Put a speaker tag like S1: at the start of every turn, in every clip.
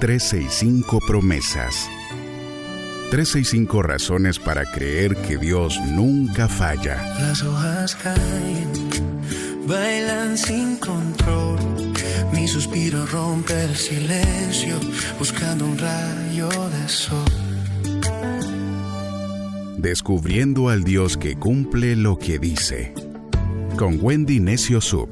S1: 365 promesas. 365 razones para creer que Dios nunca falla.
S2: Las hojas caen, bailan sin control. Mi suspiro rompe el silencio, buscando un rayo de sol.
S1: Descubriendo al Dios que cumple lo que dice. Con Wendy Necio Sub.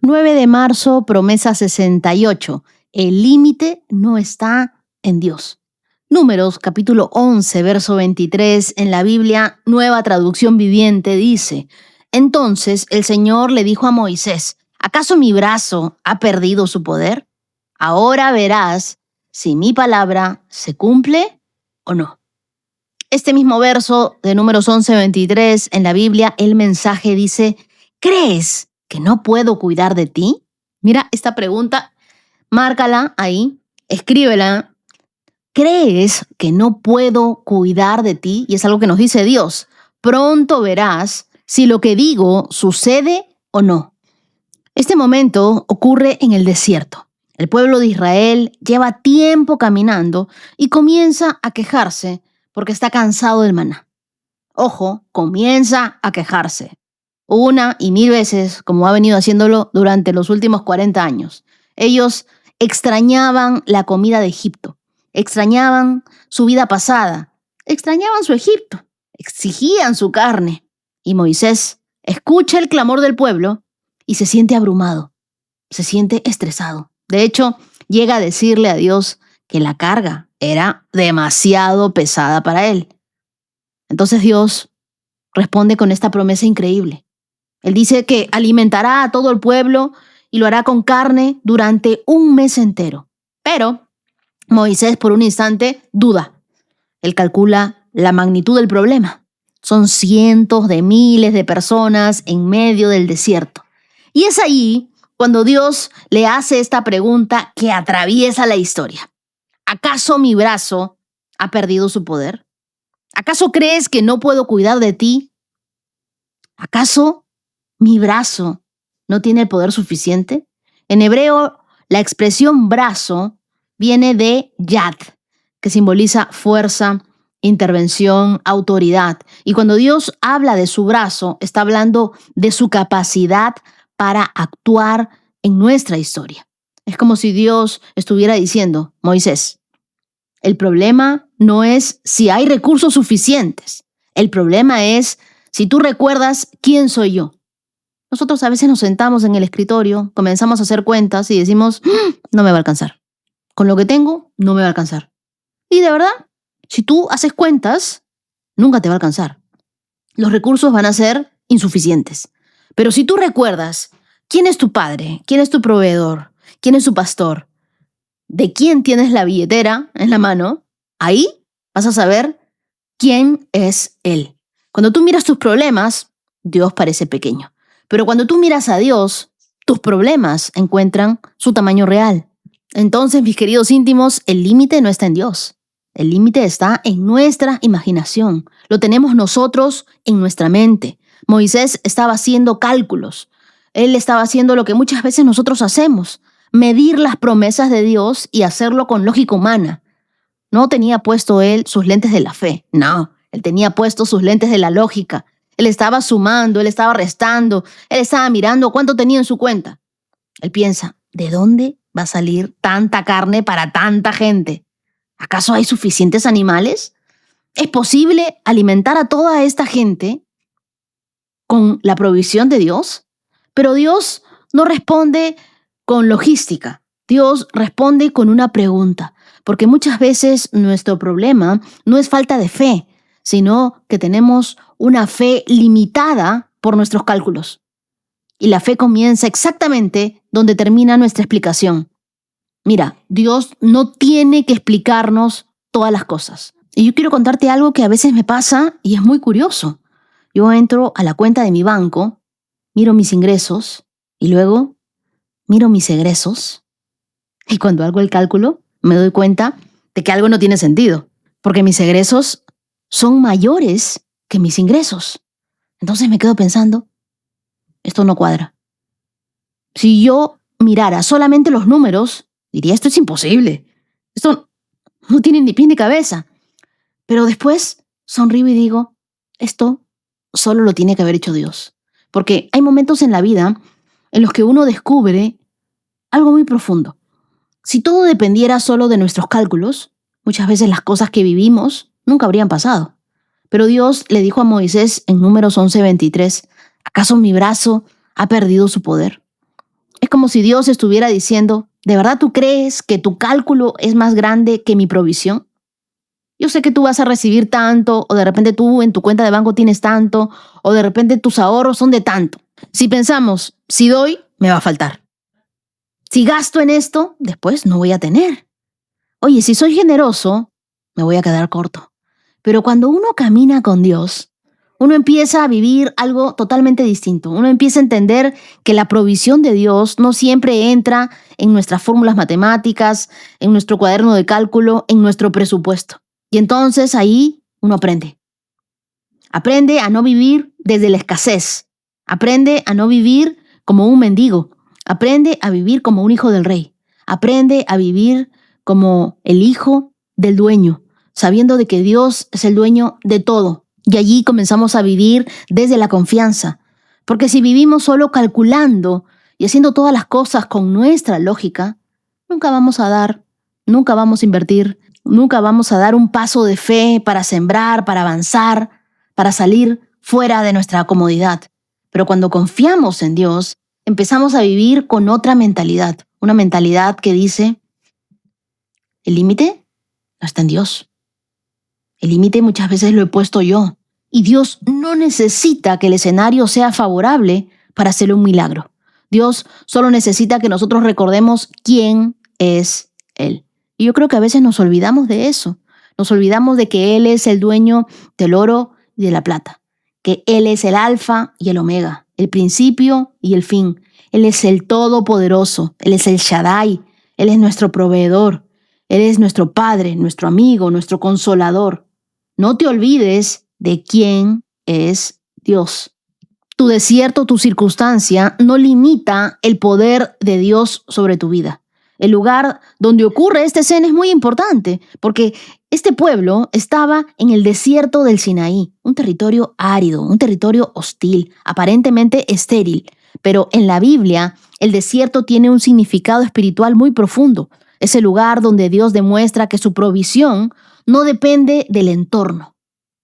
S3: ...9 de marzo, promesa 68. El límite no está en Dios. Números, capítulo 11, verso 23, en la Biblia, Nueva Traducción Viviente, dice: Entonces el Señor le dijo a Moisés: ¿acaso mi brazo ha perdido su poder? Ahora verás si mi palabra se cumple o no. Este mismo verso de Números 11, 23, en la Biblia, el mensaje dice: ¿crees que no puedo cuidar de ti? Mira esta pregunta, márcala ahí, escríbela. ¿Crees que no puedo cuidar de ti? Y es algo que nos dice Dios. Pronto verás si lo que digo sucede o no. Este momento ocurre en el desierto. El pueblo de Israel lleva tiempo caminando y comienza a quejarse porque está cansado del maná. Ojo, comienza a quejarse. Una y mil veces, como ha venido haciéndolo durante los últimos 40 años. Ellos extrañaban la comida de Egipto. Extrañaban su vida pasada, extrañaban su Egipto, exigían su carne. Y Moisés escucha el clamor del pueblo y se siente abrumado, se siente estresado. De hecho, llega a decirle a Dios que la carga era demasiado pesada para él. Entonces Dios responde con esta promesa increíble. Él dice que alimentará a todo el pueblo y lo hará con carne durante un mes entero. Pero Moisés por un instante duda. Él calcula la magnitud del problema. Son cientos de miles de personas en medio del desierto. Y es ahí cuando Dios le hace esta pregunta que atraviesa la historia. ¿Acaso mi brazo ha perdido su poder? ¿Acaso crees que no puedo cuidar de ti? ¿Acaso mi brazo no tiene el poder suficiente? En hebreo, la expresión brazo viene de yad, que simboliza fuerza, intervención, autoridad. Y cuando Dios habla de su brazo, está hablando de su capacidad para actuar en nuestra historia. Es como si Dios estuviera diciendo: Moisés, el problema no es si hay recursos suficientes. El problema es si tú recuerdas quién soy yo. Nosotros a veces nos sentamos en el escritorio, comenzamos a hacer cuentas y decimos: no me va a alcanzar. Con lo que tengo, no me va a alcanzar. Y de verdad, si tú haces cuentas, nunca te va a alcanzar. Los recursos van a ser insuficientes. Pero si tú recuerdas quién es tu padre, quién es tu proveedor, quién es tu pastor, de quién tienes la billetera en la mano, ahí vas a saber quién es Él. Cuando tú miras tus problemas, Dios parece pequeño. Pero cuando tú miras a Dios, tus problemas encuentran su tamaño real. Entonces, mis queridos íntimos, el límite no está en Dios. El límite está en nuestra imaginación. Lo tenemos nosotros en nuestra mente. Moisés estaba haciendo cálculos. Él estaba haciendo lo que muchas veces nosotros hacemos: medir las promesas de Dios y hacerlo con lógica humana. No tenía puesto él sus lentes de la fe. No, él tenía puesto sus lentes de la lógica. Él estaba sumando, él estaba restando, él estaba mirando cuánto tenía en su cuenta. Él piensa: ¿de dónde va a salir tanta carne para tanta gente? ¿Acaso hay suficientes animales? ¿Es posible alimentar a toda esta gente con la provisión de Dios? Pero Dios no responde con logística. Dios responde con una pregunta, porque muchas veces nuestro problema no es falta de fe, sino que tenemos una fe limitada por nuestros cálculos. Y la fe comienza exactamente donde termina nuestra explicación. Mira, Dios no tiene que explicarnos todas las cosas. Y yo quiero contarte algo que a veces me pasa y es muy curioso. Yo entro a la cuenta de mi banco, miro mis ingresos y luego miro mis egresos. Y cuando hago el cálculo, me doy cuenta de que algo no tiene sentido, porque mis egresos son mayores que mis ingresos. Entonces me quedo pensando, esto no cuadra. Si yo mirara solamente los números, diría, esto es imposible. Esto no tiene ni pie ni cabeza. Pero después sonrío y digo, esto solo lo tiene que haber hecho Dios. Porque hay momentos en la vida en los que uno descubre algo muy profundo. Si todo dependiera solo de nuestros cálculos, muchas veces las cosas que vivimos nunca habrían pasado. Pero Dios le dijo a Moisés en Números 11:23, ¿acaso mi brazo ha perdido su poder? Es como si Dios estuviera diciendo, ¿de verdad tú crees que tu cálculo es más grande que mi provisión? Yo sé que tú vas a recibir tanto, o de repente tú en tu cuenta de banco tienes tanto, o de repente tus ahorros son de tanto. Si pensamos, si doy, me va a faltar. Si gasto en esto, después no voy a tener. Oye, si soy generoso, me voy a quedar corto. Pero cuando uno camina con Dios, uno empieza a vivir algo totalmente distinto. Uno empieza a entender que la provisión de Dios no siempre entra en nuestras fórmulas matemáticas, en nuestro cuaderno de cálculo, en nuestro presupuesto. Y entonces ahí uno aprende. Aprende a no vivir desde la escasez. Aprende a no vivir como un mendigo. Aprende a vivir como un hijo del rey. Aprende a vivir como el hijo del dueño, sabiendo de que Dios es el dueño de todo. Y allí comenzamos a vivir desde la confianza. Porque si vivimos solo calculando y haciendo todas las cosas con nuestra lógica, nunca vamos a dar, nunca vamos a invertir, nunca vamos a dar un paso de fe para sembrar, para avanzar, para salir fuera de nuestra comodidad. Pero cuando confiamos en Dios, empezamos a vivir con otra mentalidad. Una mentalidad que dice, el límite no está en Dios. El límite muchas veces lo he puesto yo. Y Dios no necesita que el escenario sea favorable para hacerle un milagro. Dios solo necesita que nosotros recordemos quién es Él. Y yo creo que a veces nos olvidamos de eso. Nos olvidamos de que Él es el dueño del oro y de la plata. Que Él es el alfa y el omega, el principio y el fin. Él es el todopoderoso. Él es el Shaddai. Él es nuestro proveedor. Él es nuestro Padre, nuestro amigo, nuestro consolador. No te olvides de quién es Dios. Tu desierto, tu circunstancia, no limita el poder de Dios sobre tu vida. El lugar donde ocurre esta escena es muy importante, porque este pueblo estaba en el desierto del Sinaí, un territorio árido, un territorio hostil, aparentemente estéril. Pero en la Biblia, el desierto tiene un significado espiritual muy profundo. Es el lugar donde Dios demuestra que su provisión no depende del entorno.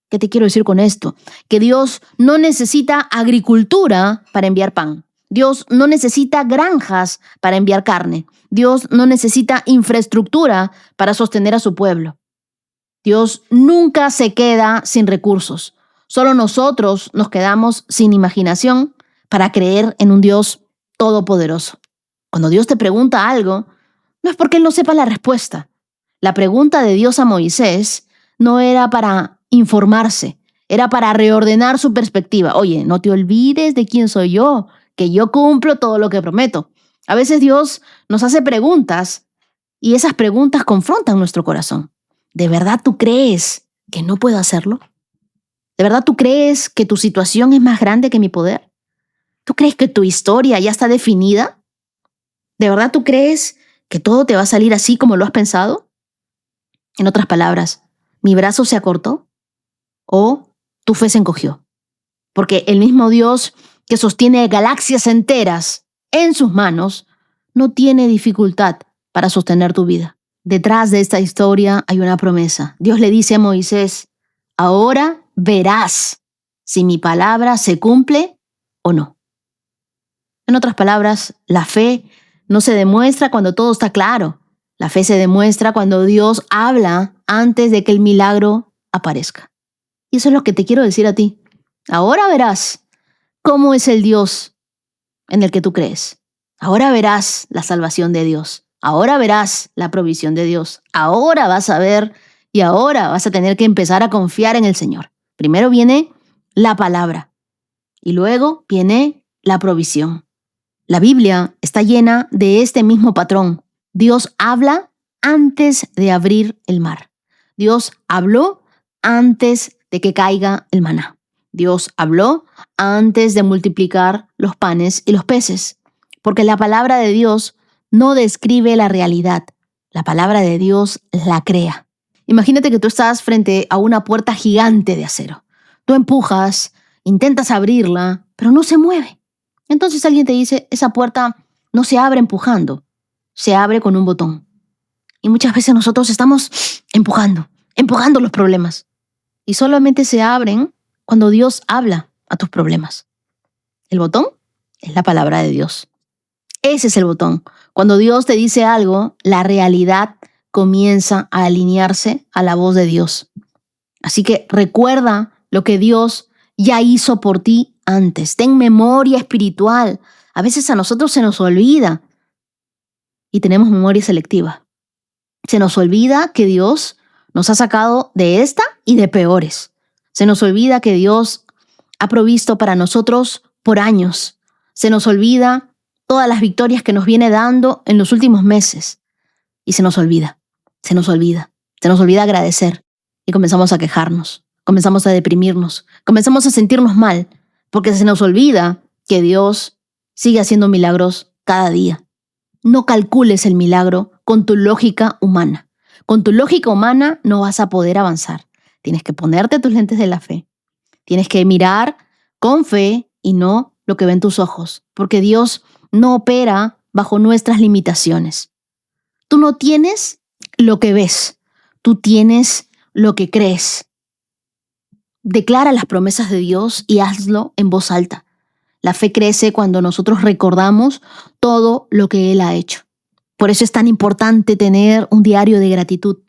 S3: ¿Qué te quiero decir con esto? Que Dios no necesita agricultura para enviar pan. Dios no necesita granjas para enviar carne. Dios no necesita infraestructura para sostener a su pueblo. Dios nunca se queda sin recursos. Solo nosotros nos quedamos sin imaginación para creer en un Dios todopoderoso. Cuando Dios te pregunta algo, no es porque Él no sepa la respuesta. La pregunta de Dios a Moisés no era para informarse, era para reordenar su perspectiva. Oye, no te olvides de quién soy yo, que yo cumplo todo lo que prometo. A veces Dios nos hace preguntas y esas preguntas confrontan nuestro corazón. ¿De verdad tú crees que no puedo hacerlo? ¿De verdad tú crees que tu situación es más grande que mi poder? ¿Tú crees que tu historia ya está definida? ¿De verdad tú crees que todo te va a salir así como lo has pensado? En otras palabras, ¿mi brazo se acortó? ¿O tu fe se encogió? Porque el mismo Dios que sostiene galaxias enteras en sus manos no tiene dificultad para sostener tu vida. Detrás de esta historia hay una promesa. Dios le dice a Moisés, ahora verás si mi palabra se cumple o no. En otras palabras, la fe no se demuestra cuando todo está claro. La fe se demuestra cuando Dios habla antes de que el milagro aparezca. Y eso es lo que te quiero decir a ti. Ahora verás cómo es el Dios en el que tú crees. Ahora verás la salvación de Dios. Ahora verás la provisión de Dios. Ahora vas a ver y ahora vas a tener que empezar a confiar en el Señor. Primero viene la palabra y luego viene la provisión. La Biblia está llena de este mismo patrón. Dios habla antes de abrir el mar. Dios habló antes de que caiga el maná. Dios habló antes de multiplicar los panes y los peces. Porque la palabra de Dios no describe la realidad. La palabra de Dios la crea. Imagínate que tú estás frente a una puerta gigante de acero. Tú empujas, intentas abrirla, pero no se mueve. Entonces alguien te dice, esa puerta no se abre empujando, se abre con un botón. Y muchas veces nosotros estamos empujando los problemas. Y solamente se abren cuando Dios habla a tus problemas. El botón es la palabra de Dios. Ese es el botón. Cuando Dios te dice algo, la realidad comienza a alinearse a la voz de Dios. Así que recuerda lo que Dios ya hizo por ti antes. Ten memoria espiritual. A veces a nosotros se nos olvida y tenemos memoria selectiva. Se nos olvida que Dios nos ha sacado de esta y de peores. Se nos olvida que Dios ha provisto para nosotros por años. Se nos olvida todas las victorias que nos viene dando en los últimos meses. Y se nos olvida agradecer. Y comenzamos a quejarnos, comenzamos a deprimirnos, comenzamos a sentirnos mal, porque se nos olvida que Dios sigue haciendo milagros cada día. No calcules el milagro con tu lógica humana. Con tu lógica humana no vas a poder avanzar. Tienes que ponerte tus lentes de la fe. Tienes que mirar con fe y no lo que ven tus ojos, porque Dios no opera bajo nuestras limitaciones. Tú no tienes lo que ves, tú tienes lo que crees. Declara las promesas de Dios y hazlo en voz alta. La fe crece cuando nosotros recordamos todo lo que Él ha hecho. Por eso es tan importante tener un diario de gratitud.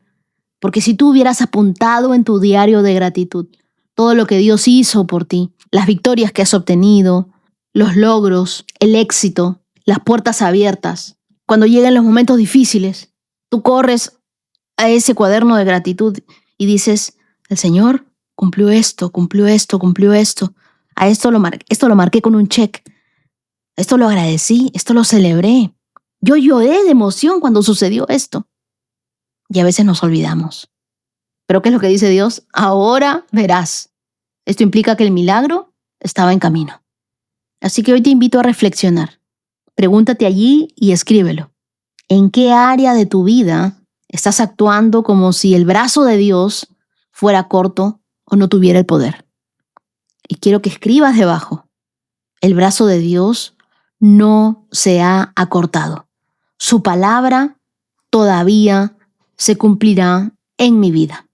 S3: Porque si tú hubieras apuntado en tu diario de gratitud todo lo que Dios hizo por ti, las victorias que has obtenido, los logros, el éxito, las puertas abiertas, cuando lleguen los momentos difíciles, tú corres a ese cuaderno de gratitud y dices, el Señor cumplió esto. A esto lo marqué con un check. Esto lo agradecí, esto lo celebré. Yo lloré de emoción cuando sucedió esto. Y a veces nos olvidamos. ¿Pero qué es lo que dice Dios? Ahora verás. Esto implica que el milagro estaba en camino. Así que hoy te invito a reflexionar. Pregúntate allí y escríbelo. ¿En qué área de tu vida estás actuando como si el brazo de Dios fuera corto o no tuviera el poder? Y quiero que escribas debajo. El brazo de Dios no se ha acortado. Su palabra todavía se cumplirá en mi vida.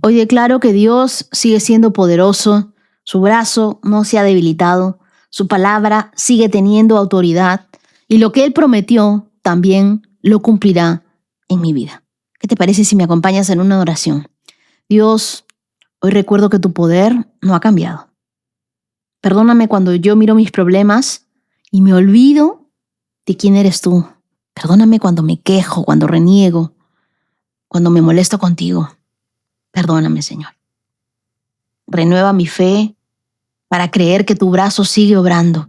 S3: Hoy declaro que Dios sigue siendo poderoso, su brazo no se ha debilitado, su palabra sigue teniendo autoridad y lo que Él prometió también lo cumplirá en mi vida. ¿Qué te parece si me acompañas en una oración? Dios, hoy recuerdo que tu poder no ha cambiado. Perdóname cuando yo miro mis problemas y me olvido de quién eres tú. Perdóname cuando me quejo, cuando reniego, cuando me molesto contigo. Perdóname, Señor. Renueva mi fe para creer que tu brazo sigue obrando.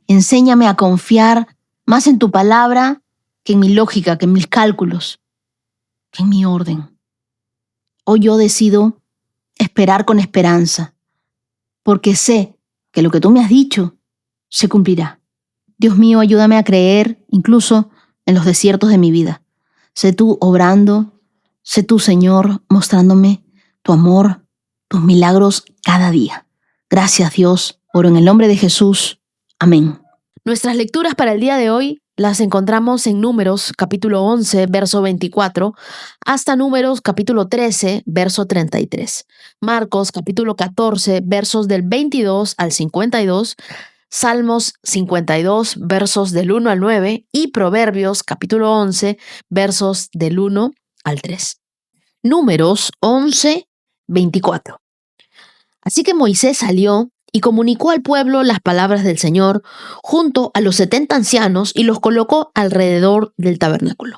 S3: Enséñame a confiar más en tu palabra que en mi lógica, que en mis cálculos, que en mi orden. Hoy yo decido esperar con esperanza, porque sé que lo que tú me has dicho se cumplirá. Dios mío, ayúdame a creer incluso en los desiertos de mi vida. Sé tú obrando, sé tú, Señor, mostrándome tu amor, tus milagros cada día. Gracias, Dios. Oro en el nombre de Jesús. Amén. Nuestras lecturas para el día de hoy las encontramos en Números capítulo 11, verso 24, hasta Números capítulo 13, verso 33. Marcos capítulo 14, versos del 22 al 52, Salmos 52, versos del 1 al 9 y Proverbios capítulo 11, versos del 1 al 3. Números 11, 24. Así que Moisés salió y comunicó al pueblo las palabras del Señor junto a los 70 ancianos y los colocó alrededor del tabernáculo.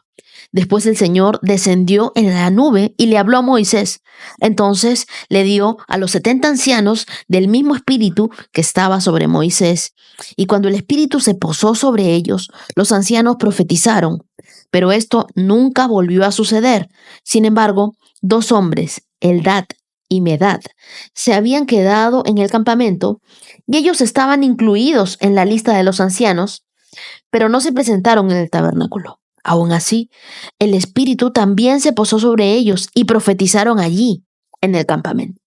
S3: Después el Señor descendió en la nube y le habló a Moisés. Entonces le dio a los 70 ancianos del mismo espíritu que estaba sobre Moisés. Y cuando el espíritu se posó sobre ellos, los ancianos profetizaron. pero esto nunca volvió a suceder. Sin embargo, 2 hombres, Eldad y Medad, se habían quedado en el campamento y ellos estaban incluidos en la lista de los ancianos, pero no se presentaron en el tabernáculo. Aún así, el Espíritu también se posó sobre ellos y profetizaron allí, en el campamento.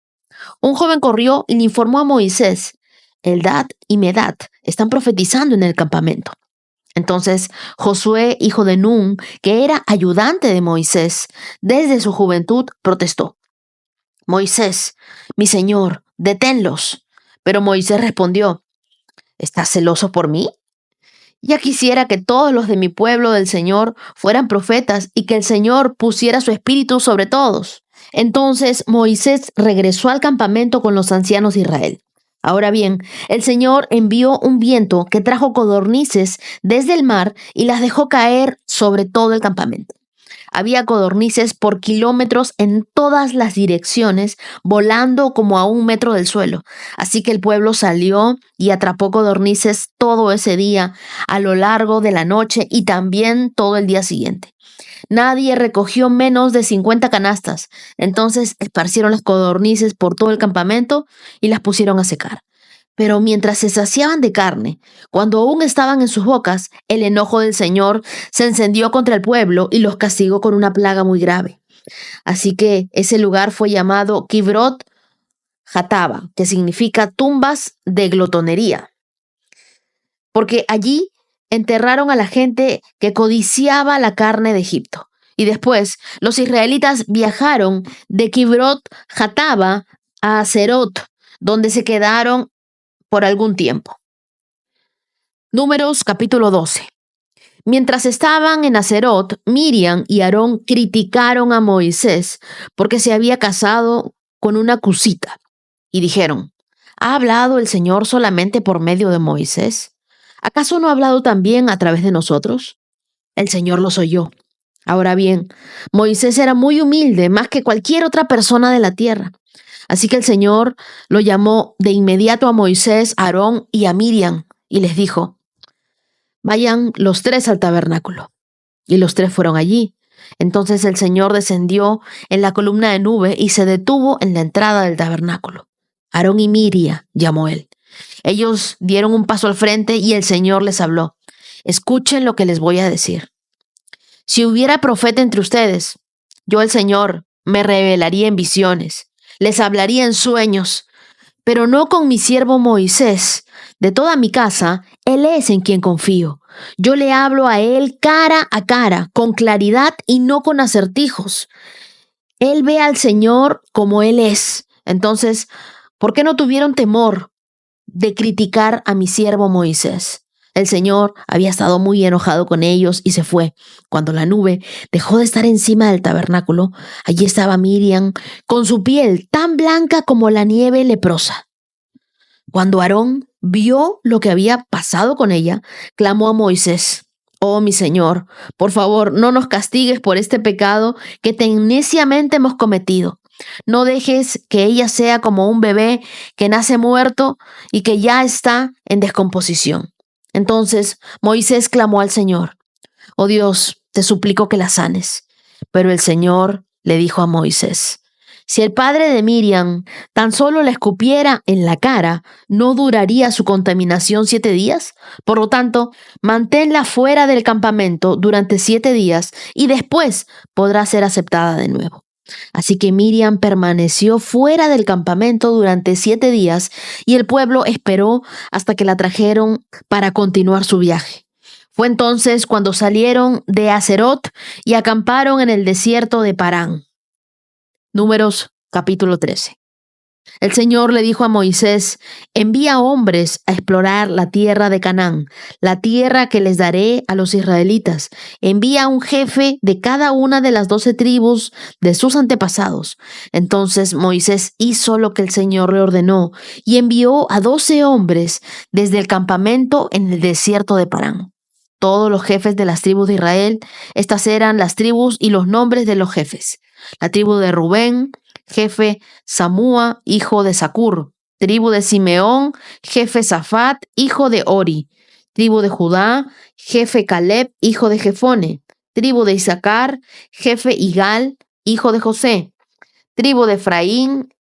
S3: Un joven corrió y le informó a Moisés: Eldad y Medad están profetizando en el campamento. Entonces Josué, hijo de Nun, que era ayudante de Moisés desde su juventud, protestó: Moisés, mi señor, deténlos. Pero Moisés respondió: ¿estás celoso por mí? Ya quisiera que todos los de mi pueblo del Señor fueran profetas y que el Señor pusiera su espíritu sobre todos. Entonces Moisés regresó al campamento con los ancianos de Israel. Ahora bien, el Señor envió un viento que trajo codornices desde el mar y las dejó caer sobre todo el campamento. Había codornices por kilómetros en todas las direcciones, volando como a 1 metro del suelo. Así que el pueblo salió y atrapó codornices todo ese día, a lo largo de la noche y también todo el día siguiente. Nadie recogió menos de 50 canastas. Entonces esparcieron las codornices por todo el campamento y las pusieron a secar. Pero mientras se saciaban de carne, cuando aún estaban en sus bocas, el enojo del Señor se encendió contra el pueblo y los castigó con una plaga muy grave. Así que ese lugar fue llamado Kibrot Hataba, que significa tumbas de glotonería, porque allí enterraron a la gente que codiciaba la carne de Egipto. Y después los israelitas viajaron de Kibrot Hataba a Haserot, donde se quedaron por algún tiempo. Números capítulo 12. Mientras estaban en Haserot, Miriam y Aarón criticaron a Moisés porque se había casado con una cusita y dijeron: ¿ha hablado el Señor solamente por medio de Moisés? ¿Acaso no ha hablado también a través de nosotros? El Señor los oyó. Ahora bien, Moisés era muy humilde, más que cualquier otra persona de la tierra. Así que el Señor lo llamó de inmediato a Moisés, a Aarón y a Miriam y les dijo: vayan los 3 al tabernáculo. Y los 3 fueron allí. Entonces el Señor descendió en la columna de nube y se detuvo en la entrada del tabernáculo. Aarón y Miriam, llamó él. Ellos dieron un paso al frente y el Señor les habló: escuchen lo que les voy a decir. Si hubiera profeta entre ustedes, yo, el Señor, me revelaría en visiones, les hablaría en sueños, pero no con mi siervo Moisés. De toda mi casa, él es en quien confío. Yo le hablo a él cara a cara, con claridad y no con acertijos. Él ve al Señor como él es. Entonces, ¿por qué no tuvieron temor de criticar a mi siervo Moisés? El Señor había estado muy enojado con ellos y se fue. Cuando la nube dejó de estar encima del tabernáculo, allí estaba Miriam con su piel tan blanca como la nieve leprosa. Cuando Aarón vio lo que había pasado con ella, clamó a Moisés: oh, mi Señor, por favor, no nos castigues por este pecado que tan neciamente hemos cometido. No dejes que ella sea como un bebé que nace muerto y que ya está en descomposición. Entonces Moisés clamó al Señor: oh Dios, te suplico que la sanes. Pero el Señor le dijo a Moisés: si el padre de Miriam tan solo la escupiera en la cara, ¿no duraría su contaminación 7 días? Por lo tanto, manténla fuera del campamento durante 7 días y después podrá ser aceptada de nuevo. Así que Miriam permaneció fuera del campamento durante 7 días y el pueblo esperó hasta que la trajeron para continuar su viaje. Fue entonces cuando salieron de Haserot y acamparon en el desierto de Parán. Números capítulo 13. El Señor le dijo a Moisés: envía hombres a explorar la tierra de Canaán, la tierra que les daré a los israelitas. Envía a un jefe de cada una de las 12 tribus de sus antepasados. Entonces Moisés hizo lo que el Señor le ordenó y envió a 12 hombres desde el campamento en el desierto de Parán. Todos los jefes de las tribus de Israel, estas eran las tribus y los nombres de los jefes. La tribu de Rubén, jefe Samúa, hijo de Zacur. Tribu de Simeón, jefe Safat, hijo de Ori. Tribu de Judá, jefe Caleb, hijo de Jefone.
S4: Tribu de Isaacar, jefe Igal, hijo de José. Tribu de Efraín,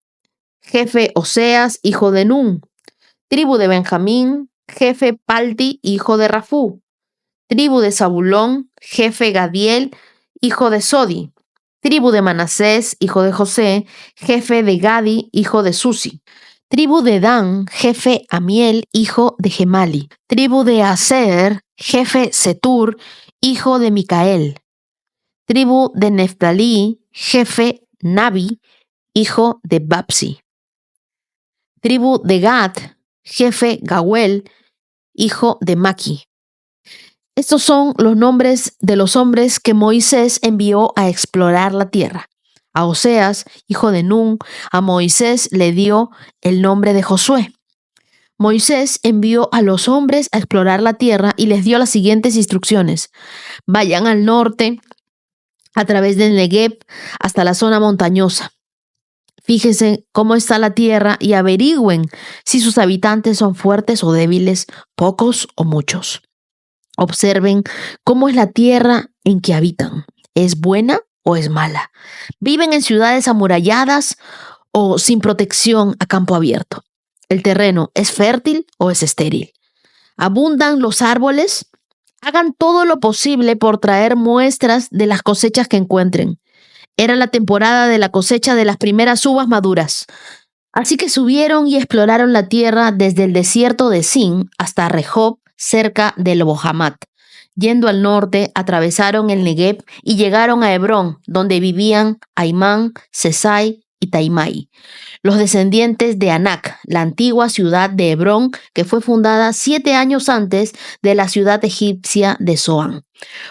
S4: jefe Oseas, hijo de Nun. Tribu de Benjamín, jefe Palti, hijo de Rafú. Tribu de Zabulón, jefe Gadiel, hijo de Sodi. Tribu de Manasés, hijo de José, jefe de Gadi, hijo de Susi. Tribu de Dan, jefe Amiel, hijo de Gemali. Tribu de Aser, jefe Setur, hijo de Micael. Tribu de Neftalí, jefe Nabi, hijo de Babsi. Tribu de Gad, jefe Gauel, hijo de Maki. Estos son los nombres de los hombres que Moisés envió a explorar la tierra. A Oseas, hijo de Nun, a Moisés le dio el nombre de Josué. Moisés envió a los hombres a explorar la tierra y les dio las siguientes instrucciones. Vayan al norte, a través del Negev, hasta la zona montañosa. Fíjense cómo está la tierra y averigüen si sus habitantes son fuertes o débiles, pocos o muchos. Observen cómo es la tierra en que habitan. ¿Es buena o es mala? ¿Viven en ciudades amuralladas o sin protección a campo abierto? ¿El terreno es fértil o es estéril? ¿Abundan los árboles? Hagan todo lo posible por traer muestras de las cosechas que encuentren. Era la temporada de la cosecha de las primeras uvas maduras. Así que subieron y exploraron la tierra desde el desierto de Sin hasta Rehob, cerca de Bohamat. Yendo al norte, atravesaron el Negev y llegaron a Hebrón, donde vivían Aimán, Sesai y Taimai, los descendientes de Anac, la antigua ciudad de Hebrón, que fue fundada 7 años antes de la ciudad egipcia de Zoán.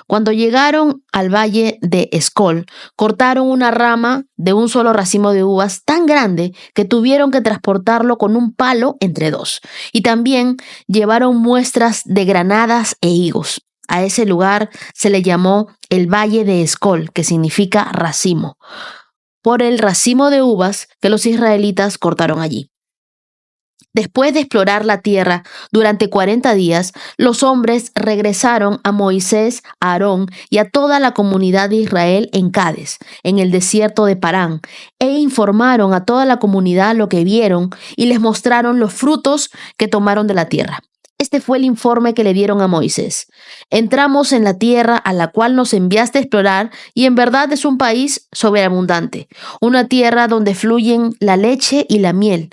S4: Cuando llegaron al valle de Escol, cortaron una rama de un solo racimo de uvas tan grande que tuvieron que transportarlo con un palo entre dos. Y también llevaron muestras de granadas e higos. A ese lugar se le llamó el Valle de Escol, que significa racimo, por el racimo de uvas que los israelitas cortaron allí. Después de explorar la tierra durante 40 días, los hombres regresaron a Moisés, a Aarón y a toda la comunidad de Israel en Cades, en el desierto de Parán, e informaron a toda la comunidad lo que vieron y les mostraron los frutos que tomaron de la tierra. Este fue el informe que le dieron a Moisés. Entramos en la tierra a la cual nos enviaste a explorar y en verdad es un país sobreabundante, una tierra donde fluyen la leche y la miel.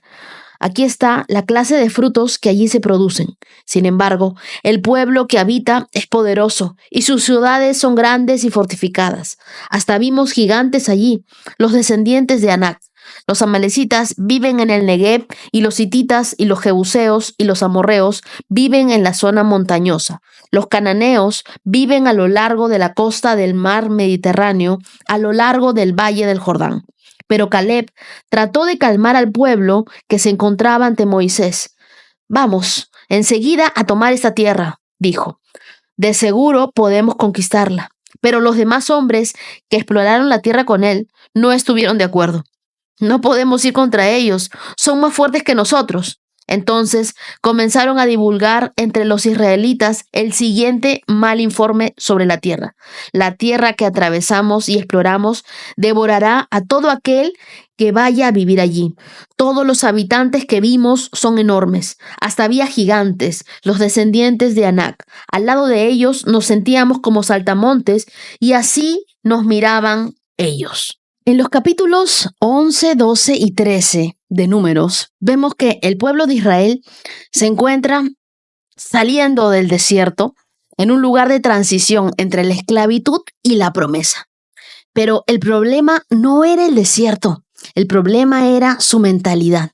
S4: Aquí está la clase de frutos que allí se producen. Sin embargo, el pueblo que habita es poderoso y sus ciudades son grandes y fortificadas. Hasta vimos gigantes allí, los descendientes de Anac. Los amalecitas viven en el Negev y los hititas y los jebuseos y los amorreos viven en la zona montañosa. Los cananeos viven a lo largo de la costa del mar Mediterráneo, a lo largo del valle del Jordán. Pero Caleb trató de calmar al pueblo que se encontraba ante Moisés. Vamos, enseguida a tomar esta tierra, dijo. De seguro podemos conquistarla. Pero los demás hombres que exploraron la tierra con él no estuvieron de acuerdo. No podemos ir contra ellos, son más fuertes que nosotros. Entonces comenzaron a divulgar entre los israelitas el siguiente mal informe sobre la tierra. La tierra que atravesamos y exploramos devorará a todo aquel que vaya a vivir allí. Todos los habitantes que vimos son enormes, hasta había gigantes, los descendientes de Anac. Al lado de ellos nos sentíamos como saltamontes y así nos miraban ellos. En los capítulos 11, 12 y 13 de Números, vemos que el pueblo de Israel se encuentra saliendo del desierto en un lugar de transición entre la esclavitud y la promesa. Pero el problema no era el desierto, el problema era su mentalidad.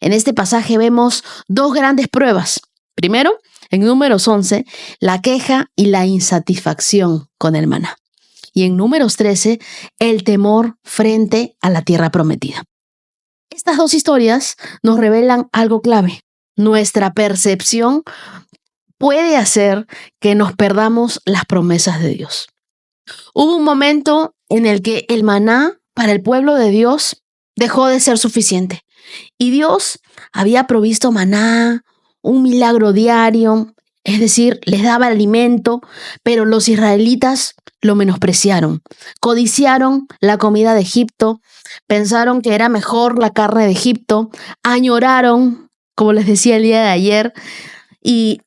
S4: En este pasaje vemos 2 grandes pruebas. Primero, en Números 11, la queja y la insatisfacción con el maná. Y en Números 13, el temor frente a la tierra prometida. Estas 2 historias nos revelan algo clave. Nuestra percepción puede hacer que nos perdamos las promesas de Dios. Hubo un momento en el que el maná para el pueblo de Dios dejó de ser suficiente. Y Dios había provisto maná, un milagro diario,
S3: es decir, les daba alimento, pero los israelitas lo menospreciaron, codiciaron la comida de Egipto, pensaron que era mejor la carne de Egipto, añoraron, como les decía el día de ayer, y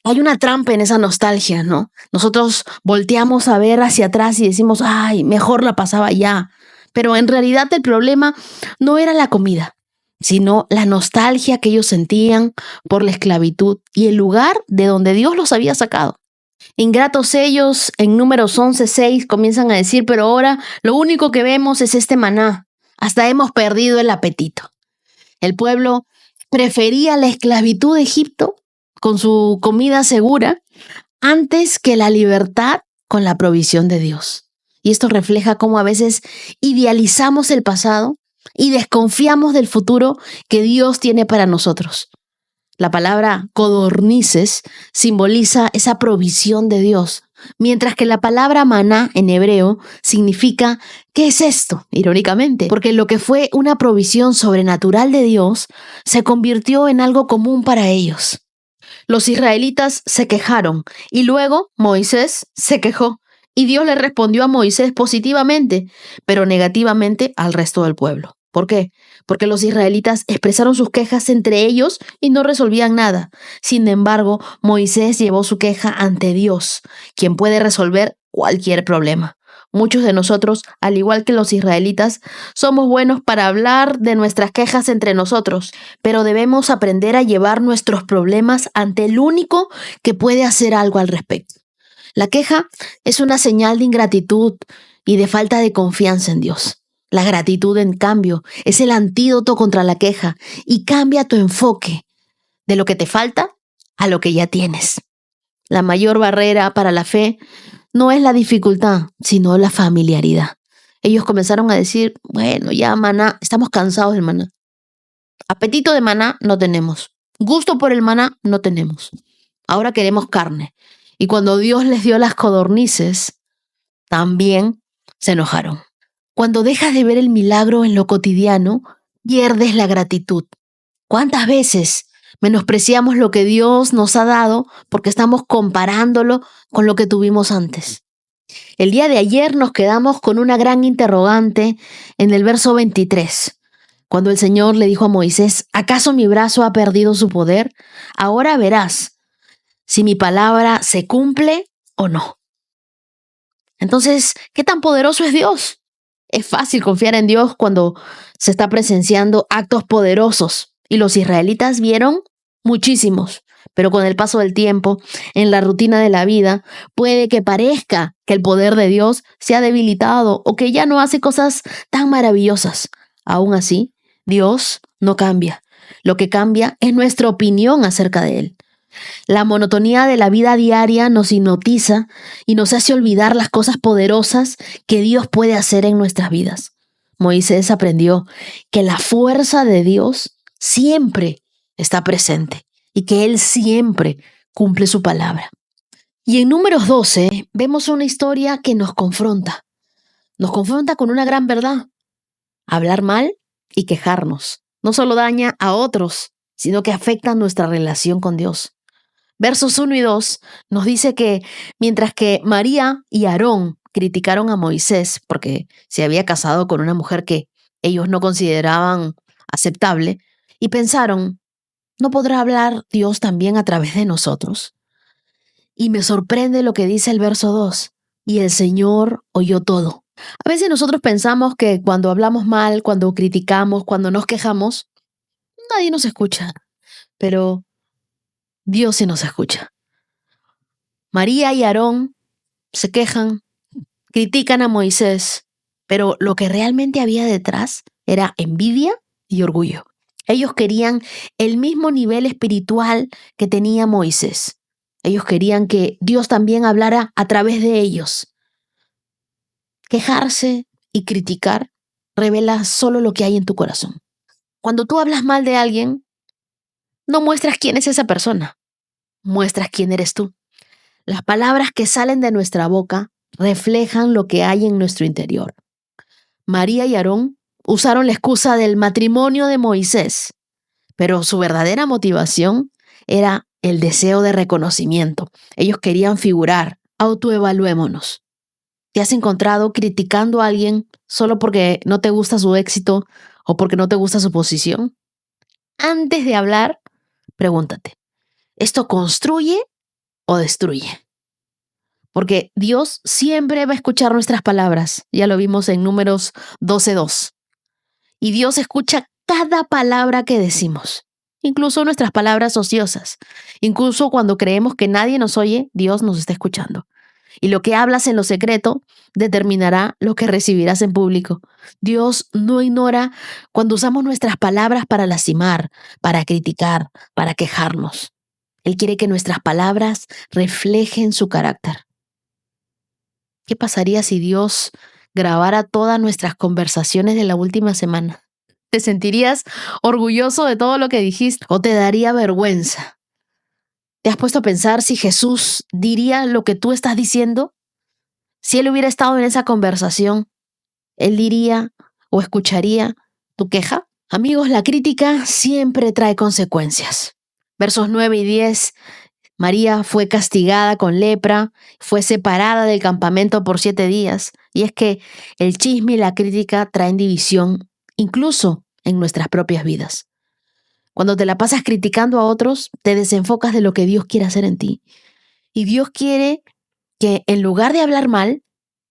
S3: hay una trampa en esa nostalgia, ¿no? Nosotros volteamos a ver hacia atrás y decimos, ay, mejor la pasaba ya. Pero en realidad el problema no era la comida, sino la nostalgia que ellos sentían por la esclavitud y el lugar de donde Dios los había sacado. Ingratos ellos, en Números 11:6 comienzan a decir, pero ahora lo único que vemos es este maná. Hasta hemos perdido el apetito. El pueblo prefería la esclavitud de Egipto con su comida segura antes que la libertad con la provisión de Dios. Y esto refleja cómo a veces idealizamos el pasado y desconfiamos del futuro que Dios tiene para nosotros. La palabra codornices simboliza esa provisión de Dios, mientras que la palabra maná en hebreo significa ¿qué es esto? Irónicamente, porque lo que fue una provisión sobrenatural de Dios se convirtió en algo común para ellos. Los israelitas se quejaron y luego Moisés se quejó y Dios le respondió a Moisés positivamente, pero negativamente al resto del pueblo. ¿Por qué? Porque los israelitas expresaron sus quejas entre ellos y no resolvían nada. Sin embargo, Moisés llevó su queja ante Dios, quien puede resolver cualquier problema. Muchos de nosotros, al igual que los israelitas, somos buenos para hablar de nuestras quejas entre nosotros, pero debemos aprender a llevar nuestros problemas ante el único que puede hacer algo al respecto. La queja es una señal de ingratitud y de falta de confianza en Dios. La gratitud, en cambio, es el antídoto contra la queja y cambia tu enfoque de lo que te falta a lo que ya tienes. La mayor barrera para la fe no es la dificultad, sino la familiaridad. Ellos comenzaron a decir, bueno, ya maná, estamos cansados del maná. Apetito de maná no tenemos. Gusto por el maná no tenemos. Ahora queremos carne. Y cuando Dios les dio las codornices, también se enojaron. Cuando dejas de ver el milagro en lo cotidiano, pierdes la gratitud. ¿Cuántas veces menospreciamos lo que Dios nos ha dado porque estamos comparándolo con lo que tuvimos antes? El día de ayer nos quedamos con una gran interrogante en el verso 23, cuando el Señor le dijo a Moisés, ¿acaso mi brazo ha perdido su poder? Ahora verás si mi palabra se cumple o no. Entonces, ¿qué tan poderoso es Dios? Es fácil confiar en Dios cuando se está presenciando actos poderosos. Y los israelitas vieron muchísimos. Pero con el paso del tiempo, en la rutina de la vida, puede que parezca que el poder de Dios se ha debilitado o que ya no hace cosas tan maravillosas. Aún así, Dios no cambia. Lo que cambia es nuestra opinión acerca de Él. La monotonía de la vida diaria nos hipnotiza y nos hace olvidar las cosas poderosas que Dios puede hacer en nuestras vidas. Moisés aprendió que la fuerza de Dios siempre está presente y que Él siempre cumple su palabra. Y en Números 12 vemos una historia que nos confronta. Nos confronta con una gran verdad. Hablar mal y quejarnos no solo daña a otros, sino que afecta nuestra relación con Dios. Versos 1 y 2 nos dice que mientras que María y Aarón criticaron a Moisés porque se había casado con una mujer que ellos no consideraban aceptable y pensaron, ¿no podrá hablar Dios también a través de nosotros? Y me sorprende lo que dice el verso 2, y el Señor oyó todo. A veces nosotros pensamos que cuando hablamos mal, cuando criticamos, cuando nos quejamos, nadie nos escucha, pero Dios sí nos escucha. María y Aarón se quejan, critican a Moisés, pero lo que realmente había detrás era envidia y orgullo. Ellos querían el mismo nivel espiritual que tenía Moisés. Ellos querían que Dios también hablara a través de ellos. Quejarse y criticar revela solo lo que hay en tu corazón. Cuando tú hablas mal de alguien, no muestras quién es esa persona, muestras quién eres tú. Las palabras que salen de nuestra boca reflejan lo que hay en nuestro interior. María y Aarón usaron la excusa del matrimonio de Moisés, pero su verdadera motivación era
S4: el deseo de reconocimiento. Ellos querían figurar. Autoevaluémonos. ¿Te has encontrado criticando a alguien solo porque no te gusta su éxito o porque no te gusta su posición? Antes de hablar, pregúntate, ¿esto construye o destruye? Porque Dios siempre va a escuchar nuestras palabras. Ya lo vimos en Números 12:2. Y Dios escucha cada palabra que decimos, incluso nuestras palabras ociosas. Incluso cuando creemos que nadie nos oye, Dios nos está escuchando. Y lo que hablas en lo secreto determinará lo que recibirás en público. Dios no ignora cuando usamos nuestras palabras para lastimar, para criticar, para quejarnos. Él quiere que nuestras palabras reflejen su carácter. ¿Qué pasaría si Dios grabara todas nuestras conversaciones de la última semana? ¿Te sentirías orgulloso de todo lo que dijiste o te daría vergüenza? ¿Te has puesto a pensar si Jesús diría lo que tú estás diciendo? Si Él hubiera estado en esa conversación, ¿Él diría o escucharía tu queja? Amigos, la crítica siempre trae consecuencias. Versos 9 y 10. María fue castigada con lepra, fue separada del campamento por 7 días. Y es que el chisme y la crítica traen división, incluso en nuestras propias vidas. Cuando te la pasas criticando a otros, te desenfocas de lo que Dios quiere hacer en ti. Y Dios quiere que en lugar de hablar mal,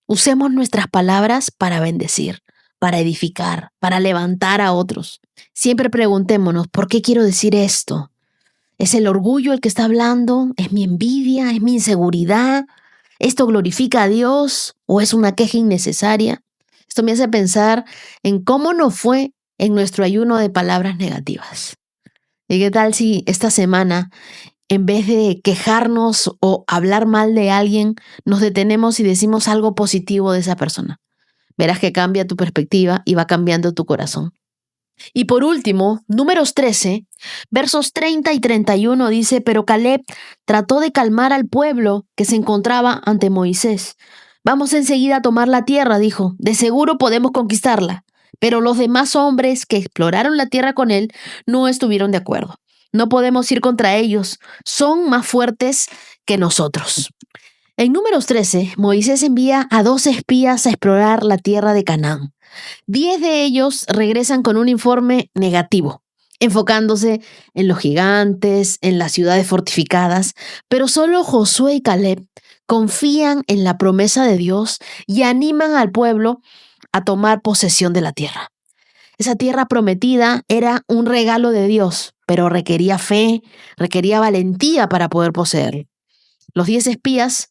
S4: usemos nuestras palabras para bendecir, para edificar, para levantar a otros. Siempre preguntémonos, ¿por qué quiero decir esto? ¿Es el orgullo el que está hablando? ¿Es mi envidia? ¿Es mi inseguridad? ¿Esto glorifica a Dios o es una queja innecesaria? Esto me hace pensar en cómo nos fue en nuestro ayuno de palabras negativas. ¿Y qué tal si esta semana, en vez de quejarnos o hablar mal de alguien, nos detenemos y decimos algo positivo de esa persona? Verás que cambia tu perspectiva y va cambiando tu corazón. Y por último, Números 13, versos 30 y 31 dice, pero Caleb trató de calmar al pueblo que se encontraba ante Moisés. Vamos enseguida a tomar la tierra, dijo, de seguro podemos conquistarla. Pero los demás hombres que exploraron la tierra con él no estuvieron de acuerdo. No podemos ir contra ellos, son más fuertes que nosotros. En Números 13, Moisés envía a 12 espías a explorar la tierra de Canaán. 10 de ellos regresan con un informe negativo, enfocándose en los gigantes, en las ciudades fortificadas, pero solo Josué y Caleb confían en la promesa de Dios y animan al pueblo a tomar posesión de la tierra. Esa tierra prometida era un regalo de Dios, pero requería fe, requería valentía para poder poseerlo. Los 10 espías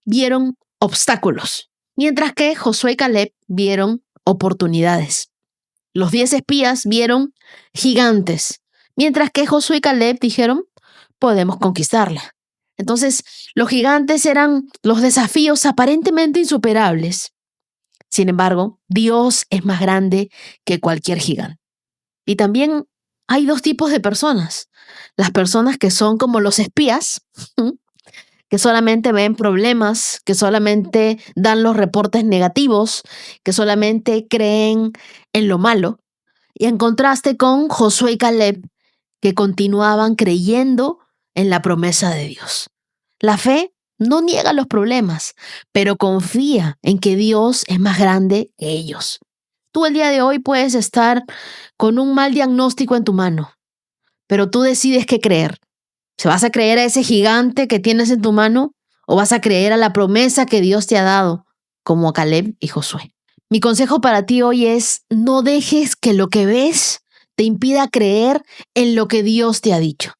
S4: vieron obstáculos, mientras que Josué y Caleb vieron oportunidades. Los 10 espías vieron gigantes, mientras que Josué y Caleb dijeron, podemos conquistarla. Entonces, los gigantes eran los desafíos aparentemente insuperables. Sin embargo, Dios es más grande que cualquier gigante. Y también hay 2 tipos de personas. Las personas que son como los espías, que solamente ven problemas, que solamente dan los reportes negativos, que solamente creen en lo malo. Y en contraste con Josué y Caleb, que continuaban creyendo en la promesa de Dios. La fe no niega los problemas, pero confía en que Dios es más grande que ellos. Tú el día de hoy puedes estar con un mal diagnóstico en tu mano, pero tú decides qué creer. ¿Se vas a creer a ese gigante que tienes en tu mano o vas a creer a la promesa que Dios te ha dado, como a Caleb y Josué? Mi consejo para ti hoy es, no dejes que lo que ves te impida creer en lo que Dios te ha dicho.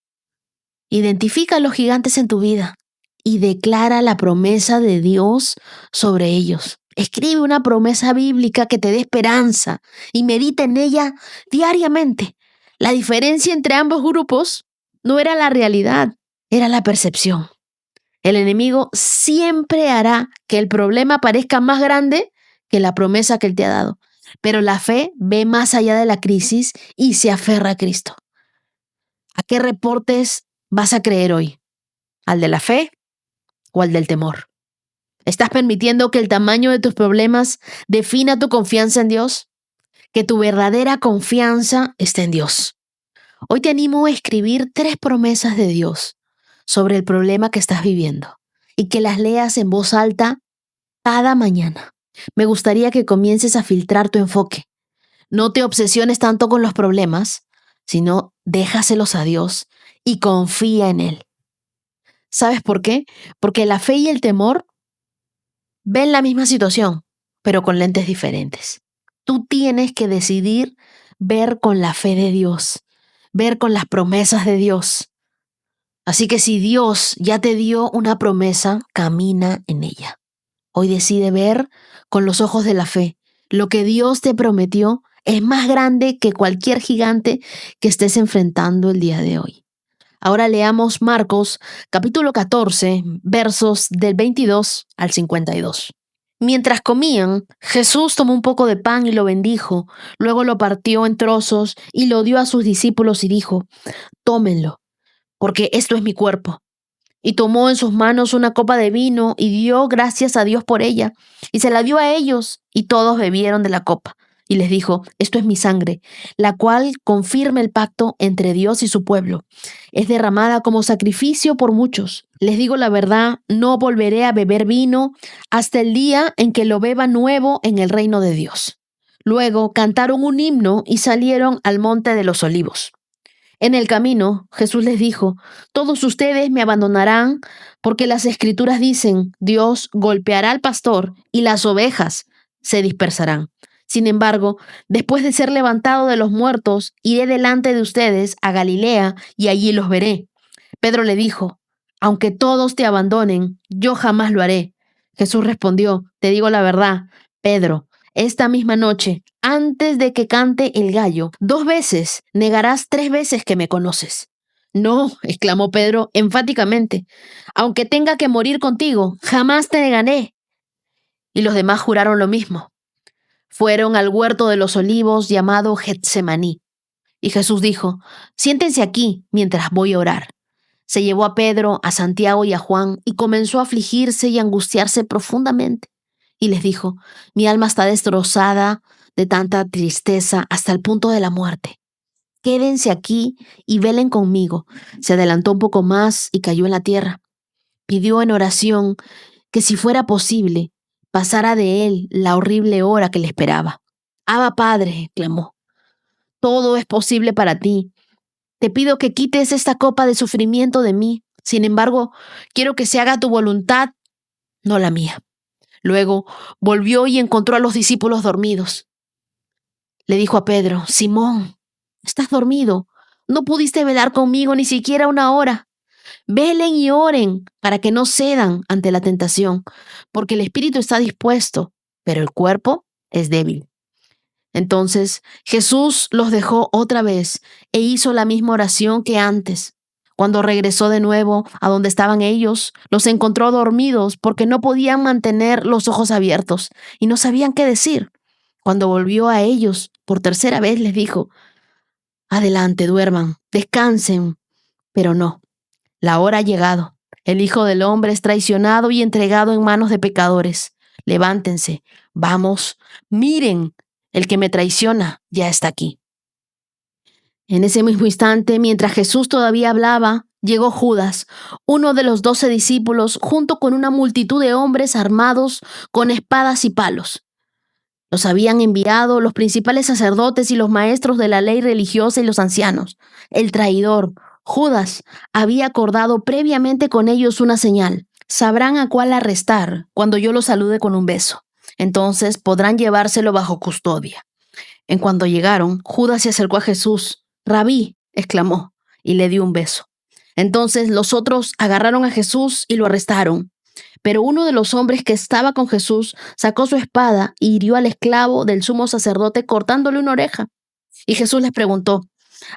S4: Identifica a los gigantes en tu vida y declara la promesa de Dios sobre ellos. Escribe una promesa bíblica que te dé esperanza y medita en ella diariamente. La diferencia entre ambos grupos no era la realidad, era la percepción. El enemigo siempre hará que el problema parezca más grande que la promesa que él te ha dado. Pero la fe ve más allá de la crisis y se aferra a Cristo. ¿A qué reportes vas a creer hoy? ¿Al de la fe o al del temor? ¿Estás permitiendo que el tamaño de tus problemas defina tu confianza en Dios? Que tu verdadera confianza esté en Dios. Hoy te animo a escribir 3 promesas de Dios sobre el problema que estás viviendo y que las leas en voz alta cada mañana. Me gustaría que comiences a filtrar tu enfoque. No te obsesiones tanto con los problemas, sino déjaselos a Dios y confía en Él. ¿Sabes por qué? Porque la fe y el temor ven la misma situación, pero con lentes diferentes. Tú tienes que decidir ver con la fe de Dios, ver con las promesas de Dios. Así que si Dios ya te dio una promesa, camina en ella. Hoy decide ver con los ojos de la fe. Lo que Dios te prometió es más grande que cualquier gigante que estés enfrentando el día de hoy. Ahora leamos Marcos capítulo 14, versos del 22 al 52. Mientras comían, Jesús tomó un poco de pan y lo bendijo, luego lo partió en trozos y lo dio a sus discípulos y dijo: tómenlo, porque esto es mi cuerpo. Y tomó en sus manos una copa de vino y dio gracias a Dios por ella, y se la dio a ellos, y todos bebieron de la copa. Y les dijo: esto es mi sangre, la cual confirma el pacto entre Dios y su pueblo. Es derramada como sacrificio por muchos. Les digo la verdad, no volveré a beber vino hasta el día en que lo beba nuevo en el reino de Dios. Luego cantaron un himno y salieron al monte de los olivos. En el camino, Jesús les dijo: todos ustedes me abandonarán, porque las Escrituras dicen: Dios golpeará al pastor y las ovejas se dispersarán. Sin embargo, después de ser levantado de los muertos, iré delante de ustedes a Galilea y allí los veré. Pedro le dijo: aunque todos te abandonen, yo jamás lo haré. Jesús respondió: te digo la verdad, Pedro, esta misma noche, antes de que cante el gallo, 2 veces negarás 3 veces que me conoces. No, exclamó Pedro enfáticamente, aunque tenga que morir contigo, jamás te negaré. Y los demás juraron lo mismo. Fueron al huerto de los olivos llamado Getsemaní. Y Jesús dijo: siéntense aquí mientras voy a orar. Se llevó a Pedro, a Santiago y a Juan y comenzó a afligirse y angustiarse profundamente. Y les dijo: mi alma está destrozada de tanta tristeza hasta el punto de la muerte. Quédense aquí y velen conmigo. Se adelantó un poco más y cayó en la tierra. Pidió en oración que, si fuera posible, pasara de él la horrible hora que le esperaba. Abba, Padre, clamó, todo es posible para ti. Te pido que quites esta copa de sufrimiento de mí. Sin embargo, quiero que se haga tu voluntad, no la mía. Luego volvió y encontró a los discípulos dormidos. Le dijo a Pedro: Simón, ¿estás dormido? ¿No pudiste velar conmigo ni siquiera 1 hora? Velen y oren para que no cedan ante la tentación, porque el espíritu está dispuesto, pero el cuerpo es débil. Entonces Jesús los dejó otra vez e hizo la misma oración que antes. Cuando regresó de nuevo a donde estaban ellos, los encontró dormidos porque no podían mantener los ojos abiertos y no sabían qué decir. Cuando volvió a ellos por 3ª vez les dijo: adelante, duerman, descansen. Pero no, la hora ha llegado. El Hijo del Hombre es traicionado y entregado en manos de pecadores. Levántense, vamos, miren, el que me traiciona ya está aquí. En ese mismo instante, mientras Jesús todavía hablaba, llegó Judas, uno de los 12 discípulos, junto con una multitud de hombres armados con espadas y palos. Los habían enviado los principales sacerdotes y los maestros de la ley religiosa y los ancianos. El traidor, Judas, había acordado previamente con ellos una señal. Sabrán a cuál arrestar cuando yo los salude con un beso. Entonces podrán llevárselo bajo custodia. En cuanto llegaron, Judas se acercó a Jesús. «Rabí», exclamó, y le dio un beso. Entonces los otros agarraron a Jesús y lo arrestaron. Pero uno de los hombres que estaba con Jesús sacó su espada y hirió al esclavo del sumo sacerdote cortándole una oreja. Y Jesús les preguntó: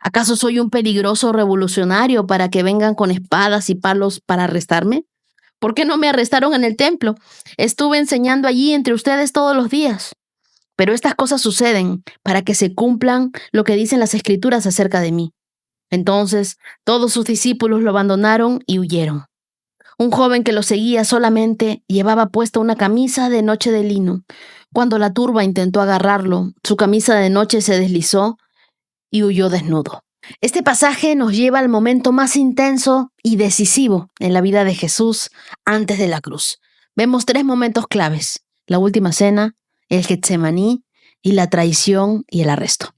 S4: ¿acaso soy un peligroso revolucionario para que vengan con espadas y palos para arrestarme? ¿Por qué no me arrestaron en el templo? Estuve enseñando allí entre ustedes todos los días. Pero estas cosas suceden para que se cumplan lo que dicen las Escrituras acerca de mí. Entonces todos sus discípulos lo abandonaron y huyeron. Un joven que lo seguía solamente llevaba puesta una camisa de noche de lino. Cuando la turba intentó agarrarlo, su camisa de noche se deslizó y huyó desnudo.
S3: Este pasaje nos lleva al momento más intenso y decisivo en la vida de Jesús antes de la cruz. Vemos 3 momentos claves: la última cena, el Getsemaní y la traición y el arresto.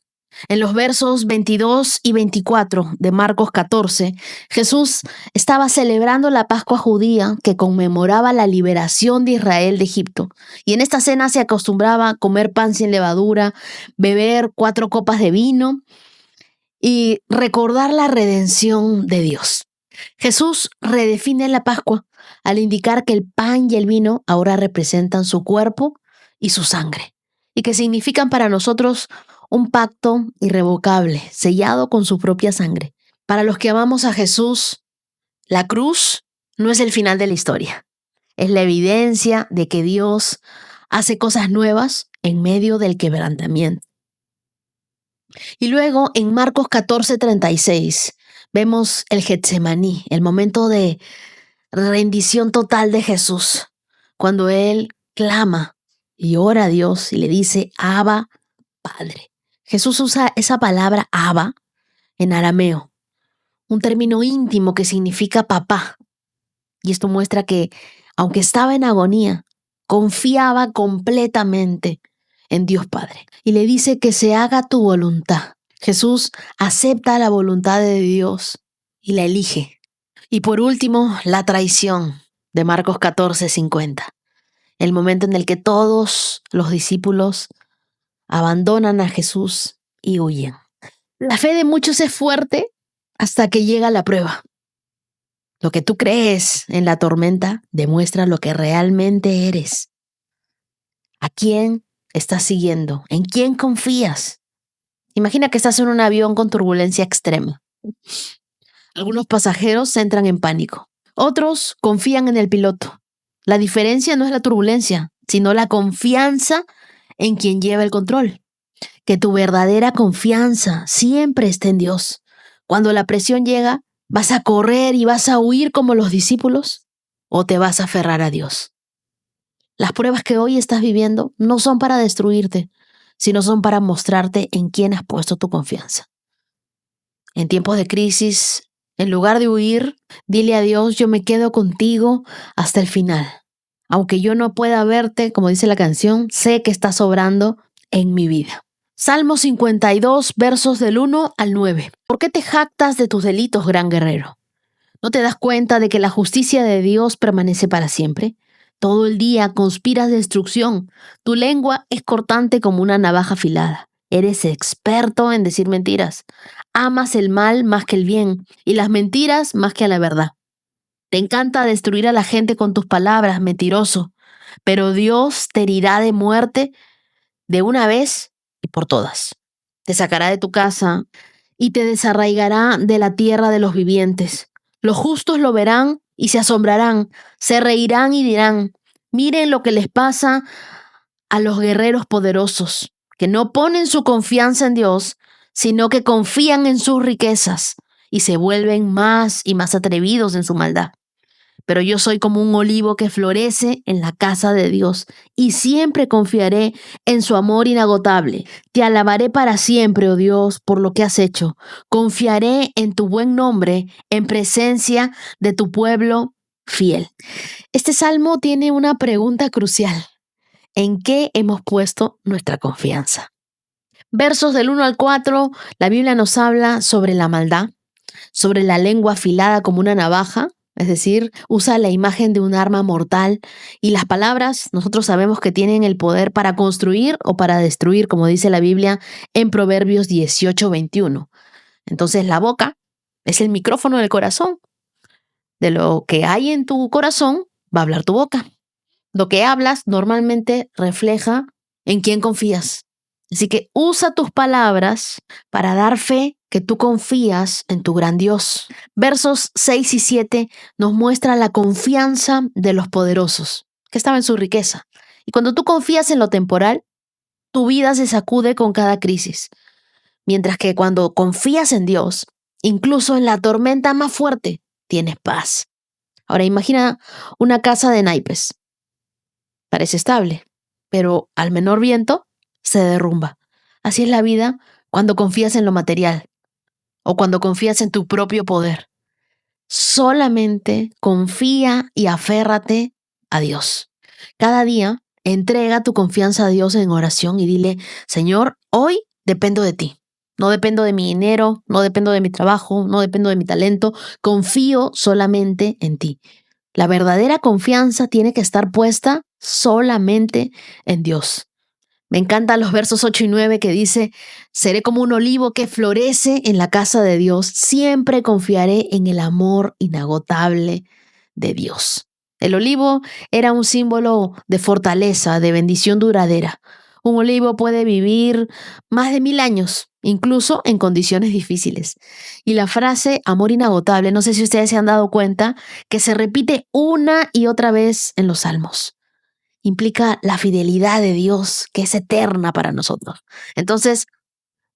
S3: En los versos 22 y 24 de Marcos 14, Jesús estaba celebrando la Pascua judía que conmemoraba la liberación de Israel de Egipto. Y en esta cena se acostumbraba a comer pan sin levadura, beber 4 copas de vino y recordar la redención de Dios. Jesús redefine la Pascua al indicar que el pan y el vino ahora representan su cuerpo y su sangre, y que significan para nosotros un pacto irrevocable, sellado con su propia sangre. Para los que amamos a Jesús, la cruz no es el final de la historia. Es la evidencia de que Dios hace cosas nuevas en medio del quebrantamiento. Y luego en Marcos 14:36 vemos el Getsemaní, el momento de rendición total de Jesús, cuando Él clama y ora a Dios y le dice: Abba, Padre. Jesús usa esa palabra Abba en arameo, un término íntimo que significa papá. Y esto muestra que, aunque estaba en agonía, confiaba completamente en Dios Padre. Y le dice que se haga tu voluntad. Jesús acepta la voluntad de Dios y la elige. Y por último, la traición de Marcos 14:50. El momento en el que todos los discípulos abandonan a Jesús y huyen. La fe de muchos es fuerte hasta que llega la prueba. Lo que tú crees en la tormenta demuestra lo que realmente eres. ¿A quién estás siguiendo? ¿En quién confías? Imagina que estás en un avión con turbulencia extrema. Algunos pasajeros entran en pánico. Otros confían en el piloto. La diferencia no es la turbulencia, sino la confianza en quien lleva el control. Que tu verdadera confianza siempre esté en Dios. Cuando la presión llega, ¿vas a correr y vas a huir como los discípulos? ¿O te vas a aferrar a Dios? Las pruebas que hoy estás viviendo no son para destruirte, sino son para mostrarte en quién has puesto tu confianza. En tiempos de crisis, en lugar de huir, dile a Dios: yo me quedo contigo hasta el final. Aunque yo no pueda verte, como dice la canción, sé que estás obrando en mi vida. Salmo 52, versos del 1 al 9. ¿Por qué te jactas de tus delitos, gran guerrero? ¿No te das cuenta de que la justicia de Dios permanece para siempre? Todo el día conspiras destrucción. Tu lengua es cortante como una navaja afilada. Eres experto en decir mentiras. Amas el mal más que el bien y las mentiras más que a la verdad. Te encanta destruir a la gente con tus palabras, mentiroso. Pero Dios te herirá de muerte de una vez y por todas. Te sacará de tu casa y te desarraigará de la tierra de los vivientes. Los justos lo verán y se asombrarán, se reirán y dirán: miren lo que les pasa a los guerreros poderosos, que no ponen su confianza en Dios, sino que confían en sus riquezas y se vuelven más y más atrevidos en su maldad. Pero yo soy como un olivo que florece en la casa de Dios y siempre confiaré en su amor inagotable. Te alabaré para siempre, oh Dios, por lo que has hecho. Confiaré en tu buen nombre en presencia de tu pueblo fiel. Este salmo tiene una pregunta crucial: ¿en qué hemos puesto nuestra confianza? Versos del 1 al 4, la Biblia nos habla sobre la maldad, sobre la lengua afilada como una navaja. Es decir, usa la imagen de un arma mortal, y las palabras nosotros sabemos que tienen el poder para construir o para destruir, como dice la Biblia en Proverbios 18:21. Entonces la boca es el micrófono del corazón. De lo que hay en tu corazón va a hablar tu boca. Lo que hablas normalmente refleja en quién confías. Así que usa tus palabras para dar fe que tú confías en tu gran Dios. Versos 6 y 7 nos muestra la confianza de los poderosos, que estaba en su riqueza. Y cuando tú confías en lo temporal, tu vida se sacude con cada crisis. Mientras que cuando confías en Dios, incluso en la tormenta más fuerte, tienes paz. Ahora imagina una casa de naipes. Parece estable, pero al menor viento se derrumba. Así es la vida cuando confías en lo material.
S4: o cuando confías en tu propio poder. Solamente confía y aférrate a Dios. Cada día entrega tu confianza a Dios en oración y dile: Señor, hoy dependo de ti. No dependo de mi dinero, no dependo de mi trabajo, no dependo de mi talento. Confío solamente en ti. La verdadera confianza tiene que estar puesta solamente en Dios. Me encantan los versos 8 y 9 que dice: seré como un olivo que florece en la casa de Dios. Siempre confiaré en el amor inagotable de Dios. El olivo era un símbolo de fortaleza, de bendición duradera. Un olivo puede vivir más de 1000 años, incluso en condiciones difíciles. Y la frase amor inagotable, no sé si ustedes se han dado cuenta, que se repite una y otra vez en los salmos. Implica la fidelidad de Dios, que es eterna para nosotros. Entonces,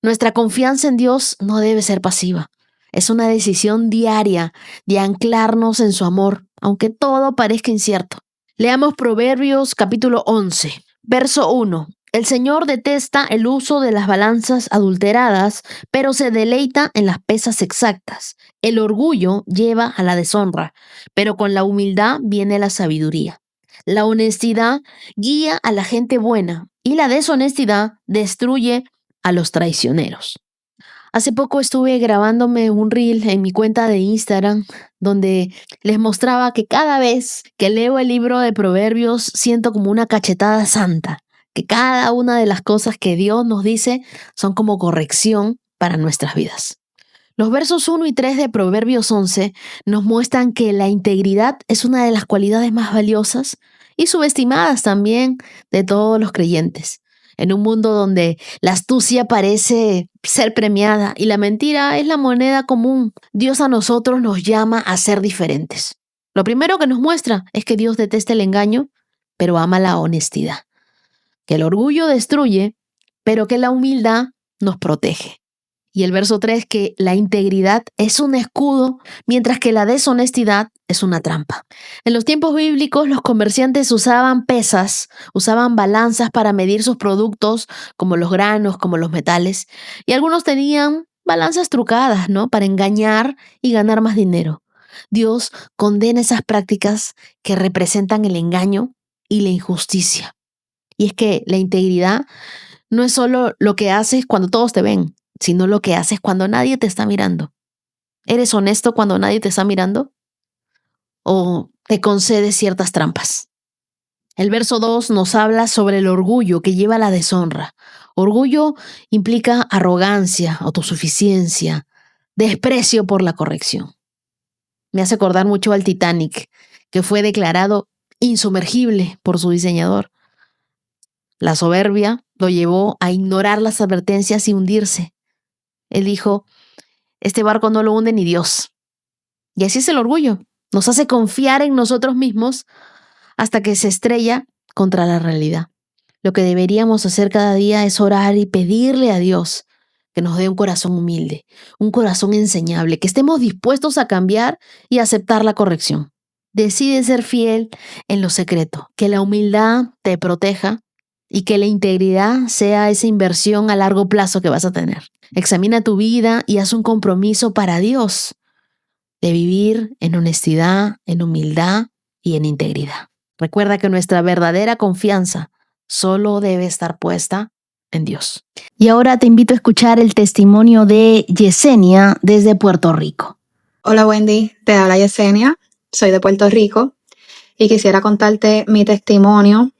S4: nuestra confianza en Dios no debe ser pasiva. Es una decisión diaria de anclarnos en su amor, aunque todo parezca incierto. Leamos Proverbios capítulo 11, verso 1. El Señor detesta el uso de las balanzas adulteradas, pero se deleita en las pesas exactas. El orgullo lleva a la deshonra, pero con la humildad viene la sabiduría. La honestidad guía a la gente buena y la deshonestidad destruye a los traicioneros. Hace poco estuve grabándome un reel en mi cuenta de Instagram donde les mostraba que cada vez que leo el libro de Proverbios siento como una cachetada santa, que cada una de las cosas que Dios nos dice son como corrección para nuestras vidas. Los versos 1 y 3 de Proverbios 11 nos muestran que la integridad es una de las cualidades más valiosas y subestimadas también de todos los creyentes. En un mundo donde la astucia parece ser premiada y la mentira es la moneda común, Dios a nosotros nos llama a ser diferentes. Lo primero que nos muestra es que Dios detesta el engaño, pero ama la honestidad. Que el orgullo destruye, pero que la humildad nos protege. Y el verso 3, que la integridad es un escudo, mientras que la deshonestidad es una trampa. En los tiempos bíblicos, los comerciantes usaban pesas, usaban balanzas para medir sus productos, como los granos, como los metales. Y algunos tenían balanzas trucadas, ¿no? Para engañar y ganar más dinero. Dios condena esas prácticas que representan el engaño y la injusticia. Y es que la integridad no es solo lo que haces cuando todos te ven, sino lo que haces cuando nadie te está mirando. ¿Eres honesto cuando nadie te está mirando? ¿O te concedes ciertas trampas? El verso 2 nos habla sobre el orgullo que lleva a la deshonra. Orgullo implica arrogancia, autosuficiencia, desprecio por la corrección. Me hace acordar mucho al Titanic, que fue declarado insumergible por su diseñador. La soberbia lo llevó a ignorar las advertencias y hundirse. Él dijo: este barco no lo hunde ni Dios. Y así es el orgullo. Nos hace confiar en nosotros mismos hasta que se estrella contra la realidad. Lo que deberíamos hacer cada día es orar y pedirle a Dios que nos dé un corazón humilde, un corazón enseñable, que estemos dispuestos a cambiar y aceptar la corrección. Decide ser fiel en lo secreto, que la humildad te proteja y que la integridad sea esa inversión a largo plazo que vas a tener. Examina tu vida y haz un compromiso para Dios de vivir en honestidad, en humildad y en integridad. Recuerda que nuestra verdadera confianza solo debe estar puesta en Dios.
S3: Y ahora te invito a escuchar el testimonio de Yesenia desde Puerto Rico.
S5: Hola Wendy, te habla Yesenia, soy de Puerto Rico y quisiera contarte mi testimonio.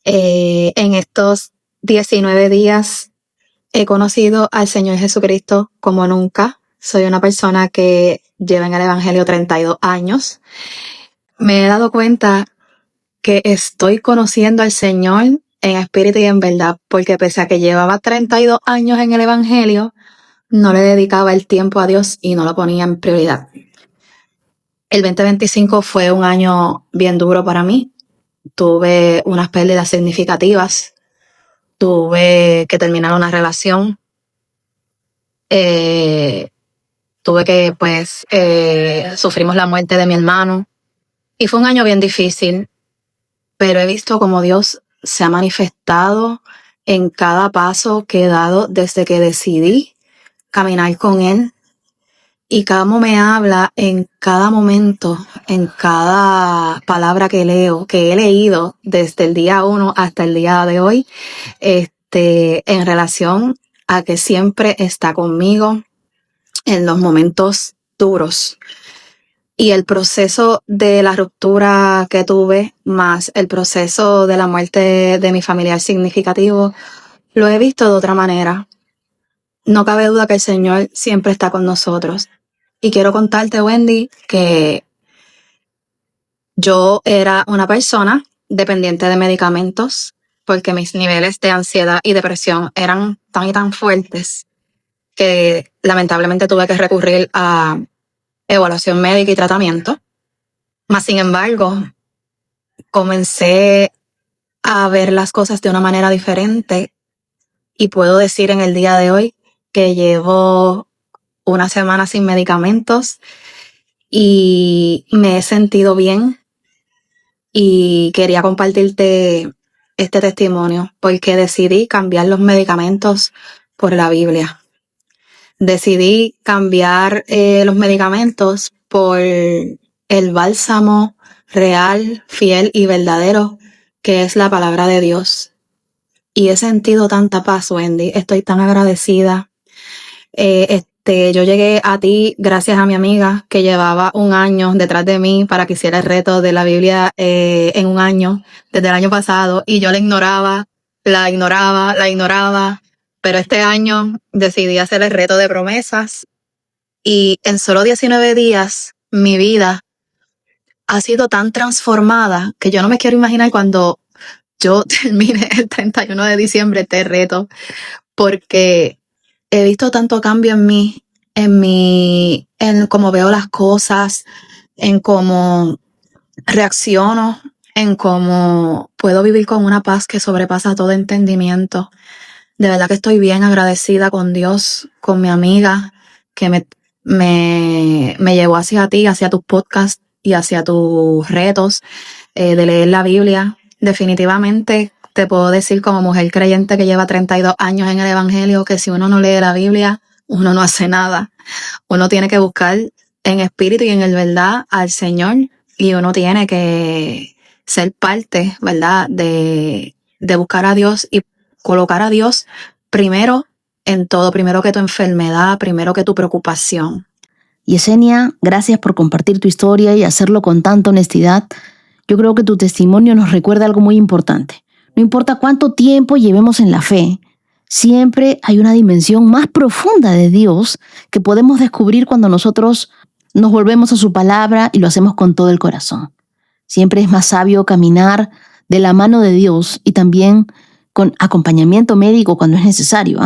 S5: En estos 19 días he conocido al Señor Jesucristo como nunca. Soy una persona que lleva en el Evangelio 32 años. Me he dado cuenta que estoy conociendo al Señor en espíritu y en verdad, porque pese a que llevaba 32 años en el Evangelio, no le dedicaba el tiempo a Dios y no lo ponía en prioridad. El 2025 fue un año bien duro para mí. Tuve unas pérdidas significativas. Tuve que terminar una relación. Tuve que, sufrimos la muerte de mi hermano. Y fue un año bien difícil. Pero he visto cómo Dios se ha manifestado en cada paso que he dado desde que decidí caminar con Él y cómo me habla en cada momento, en cada palabra que leo, que he leído desde el día 1 hasta el día de hoy, en relación a que siempre está conmigo en los momentos duros. Y el proceso de la ruptura que tuve, más el proceso de la muerte de mi familiar significativo, lo he visto de otra manera. No cabe duda que el Señor siempre está con nosotros. Y quiero contarte, Wendy, que yo era una persona dependiente de medicamentos porque mis niveles de ansiedad y depresión eran tan y tan fuertes que lamentablemente tuve que recurrir a evaluación médica y tratamiento. Mas, sin embargo, comencé a ver las cosas de una manera diferente y puedo decir en el día de hoy que llevo una semana sin medicamentos y me he sentido bien, y quería compartirte este testimonio porque decidí cambiar los medicamentos por la Biblia. Decidí cambiar los medicamentos por el bálsamo real, fiel y verdadero que es la palabra de Dios. Y he sentido tanta paz, Wendy. Estoy tan agradecida. Yo llegué a ti gracias a mi amiga que llevaba un año detrás de mí para que hiciera el reto de la Biblia en un año, desde el año pasado, y yo la ignoraba, pero este año decidí hacer el reto de promesas y en solo 19 días mi vida ha sido tan transformada que yo no me quiero imaginar cuando yo termine el 31 de diciembre este reto, porque he visto tanto cambio en mí, en cómo veo las cosas, en cómo reacciono, en cómo puedo vivir con una paz que sobrepasa todo entendimiento. De verdad que estoy bien agradecida con Dios, con mi amiga, que me llevó hacia ti, hacia tus podcasts y hacia tus retos de leer la Biblia. Definitivamente te puedo decir como mujer creyente que lleva 32 años en el Evangelio que si uno no lee la Biblia, uno no hace nada. Uno tiene que buscar en espíritu y en el verdad al Señor, y uno tiene que ser parte, ¿verdad?, de buscar a Dios y colocar a Dios primero en todo, primero que tu enfermedad, primero que tu preocupación.
S3: Yesenia, gracias por compartir tu historia y hacerlo con tanta honestidad. Yo creo que tu testimonio nos recuerda algo muy importante. No importa cuánto tiempo llevemos en la fe, siempre hay una dimensión más profunda de Dios que podemos descubrir cuando nosotros nos volvemos a su palabra y lo hacemos con todo el corazón. Siempre es más sabio caminar de la mano de Dios y también con acompañamiento médico cuando es necesario.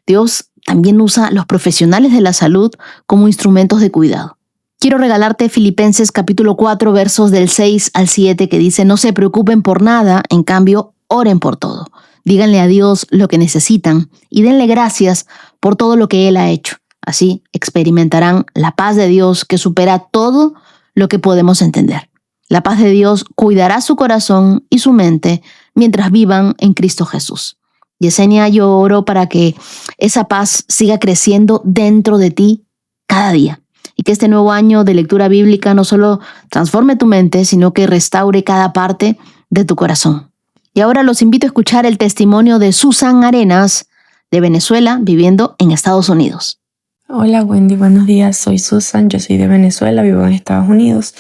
S3: Dios también usa a los profesionales de la salud como instrumentos de cuidado. Quiero regalarte Filipenses capítulo 4, versos del 6 al 7, que dice: no se preocupen por nada, en cambio, oren por todo. Díganle a Dios lo que necesitan y denle gracias por todo lo que Él ha hecho. Así experimentarán la paz de Dios que supera todo lo que podemos entender. La paz de Dios cuidará su corazón y su mente mientras vivan en Cristo Jesús. Yesenia, yo oro para que esa paz siga creciendo dentro de ti cada día y que este nuevo año de lectura bíblica no solo transforme tu mente, sino que restaure cada parte de tu corazón. Y ahora los invito a escuchar el testimonio de Susan Arenas, de Venezuela, viviendo en Estados Unidos.
S6: Hola Wendy, buenos días, soy Susan, yo soy de Venezuela, vivo en Estados Unidos.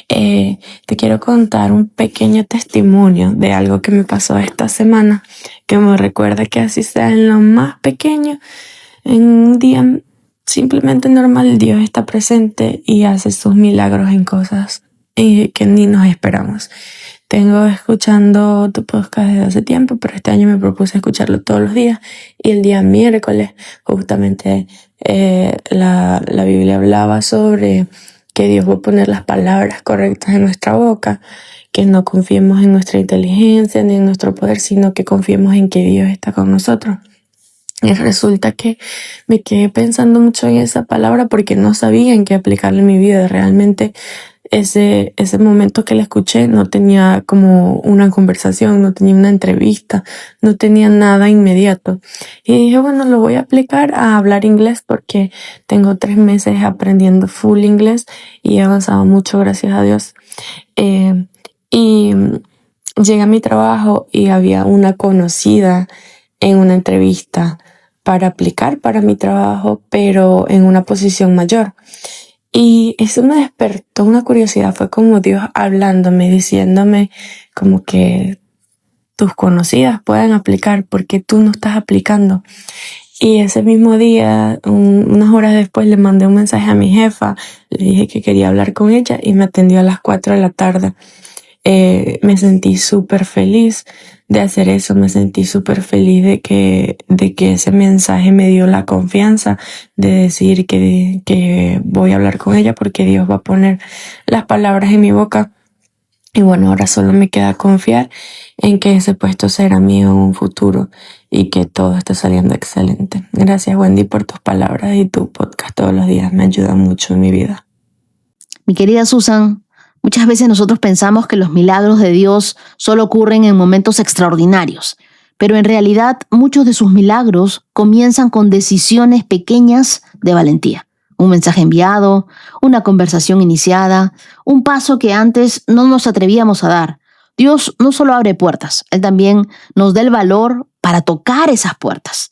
S6: Te quiero contar un pequeño testimonio de algo que me pasó esta semana, que me recuerda que así sea en lo más pequeño, en un día simplemente normal, Dios está presente y hace sus milagros en cosas que ni nos esperamos. Tengo escuchando tu podcast desde hace tiempo, pero este año me propuse escucharlo todos los días, y el día miércoles justamente la Biblia hablaba sobre que Dios va a poner las palabras correctas en nuestra boca, que no confiemos en nuestra inteligencia ni en nuestro poder, sino que confiemos en que Dios está con nosotros. Y resulta que me quedé pensando mucho en esa palabra porque no sabía en qué aplicarla en mi vida. Realmente ese momento que la escuché no tenía como una conversación, no tenía una entrevista, no tenía nada inmediato. Y dije, bueno, lo voy a aplicar a hablar inglés porque tengo 3 meses aprendiendo full inglés y he avanzado mucho, gracias a Dios. Y llegué a mi trabajo y había una conocida en una entrevista para aplicar para mi trabajo, pero en una posición mayor. Y eso me despertó una curiosidad, fue como Dios hablándome, diciéndome como que tus conocidas pueden aplicar, ¿por qué tú no estás aplicando? Y ese mismo día, unas horas después, le mandé un mensaje a mi jefa, le dije que quería hablar con ella y me atendió a las 4 de la tarde. Me sentí súper feliz de hacer eso, me sentí súper feliz de que ese mensaje me dio la confianza de decir que voy a hablar con ella porque Dios va a poner las palabras en mi boca. Y bueno, ahora solo me queda confiar en que ese puesto será mío en un futuro y que todo está saliendo excelente. Gracias, Wendy, por tus palabras y tu podcast todos los días. Me ayuda mucho en mi vida.
S3: Mi querida Susan, muchas veces nosotros pensamos que los milagros de Dios solo ocurren en momentos extraordinarios, pero en realidad muchos de sus milagros comienzan con decisiones pequeñas de valentía. Un mensaje enviado, una conversación iniciada, un paso que antes no nos atrevíamos a dar. Dios no solo abre puertas, Él también nos da el valor para tocar esas puertas.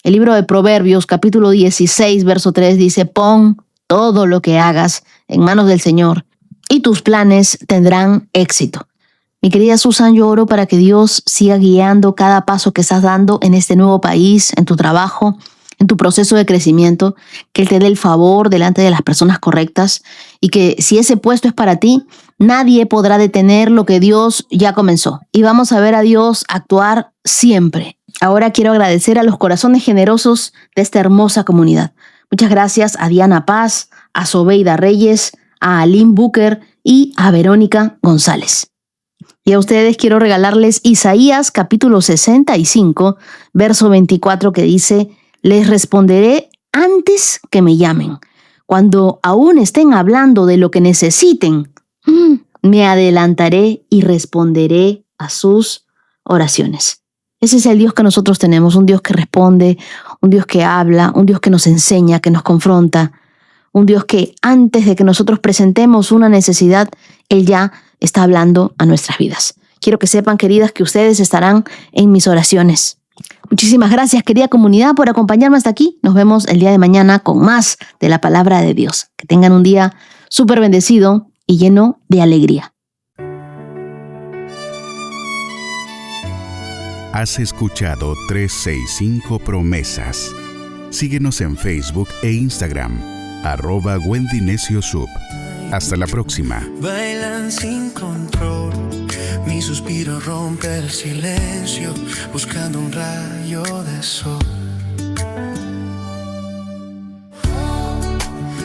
S3: El libro de Proverbios, capítulo 16, verso 3 dice: pon todo lo que hagas en manos del Señor y tus planes tendrán éxito. Mi querida Susan, yo oro para que Dios siga guiando cada paso que estás dando en este nuevo país, en tu trabajo, en tu proceso de crecimiento, que Él te dé el favor delante de las personas correctas y que si ese puesto es para ti, nadie podrá detener lo que Dios ya comenzó. Y vamos a ver a Dios actuar siempre. Ahora quiero agradecer a los corazones generosos de esta hermosa comunidad. Muchas gracias a Diana Paz, a Sobeida Reyes, a Aline Booker y a Verónica González. Y a ustedes quiero regalarles Isaías capítulo 65, verso 24, que dice: les responderé antes que me llamen. Cuando aún estén hablando de lo que necesiten, me adelantaré y responderé a sus oraciones. Ese es el Dios que nosotros tenemos, un Dios que responde, un Dios que habla, un Dios que nos enseña, que nos confronta, un Dios que antes de que nosotros presentemos una necesidad, Él ya está hablando a nuestras vidas. Quiero que sepan, queridas, que ustedes estarán en mis oraciones. Muchísimas gracias, querida comunidad, por acompañarme hasta aquí. Nos vemos el día de mañana con más de la palabra de Dios. Que tengan un día súper bendecido y lleno de alegría.
S1: Has escuchado 365 Promesas. Síguenos en Facebook e Instagram, @Wendy Necio Sub. Hasta la próxima.
S2: Bailan sin control, mi suspiro rompe el silencio, buscando un rayo de sol.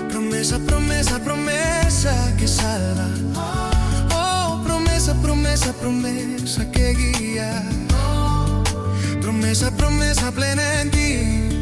S2: Promesa, promesa, promesa que salva. Oh, promesa, promesa, promesa que guía. Promesa, promesa plena en ti.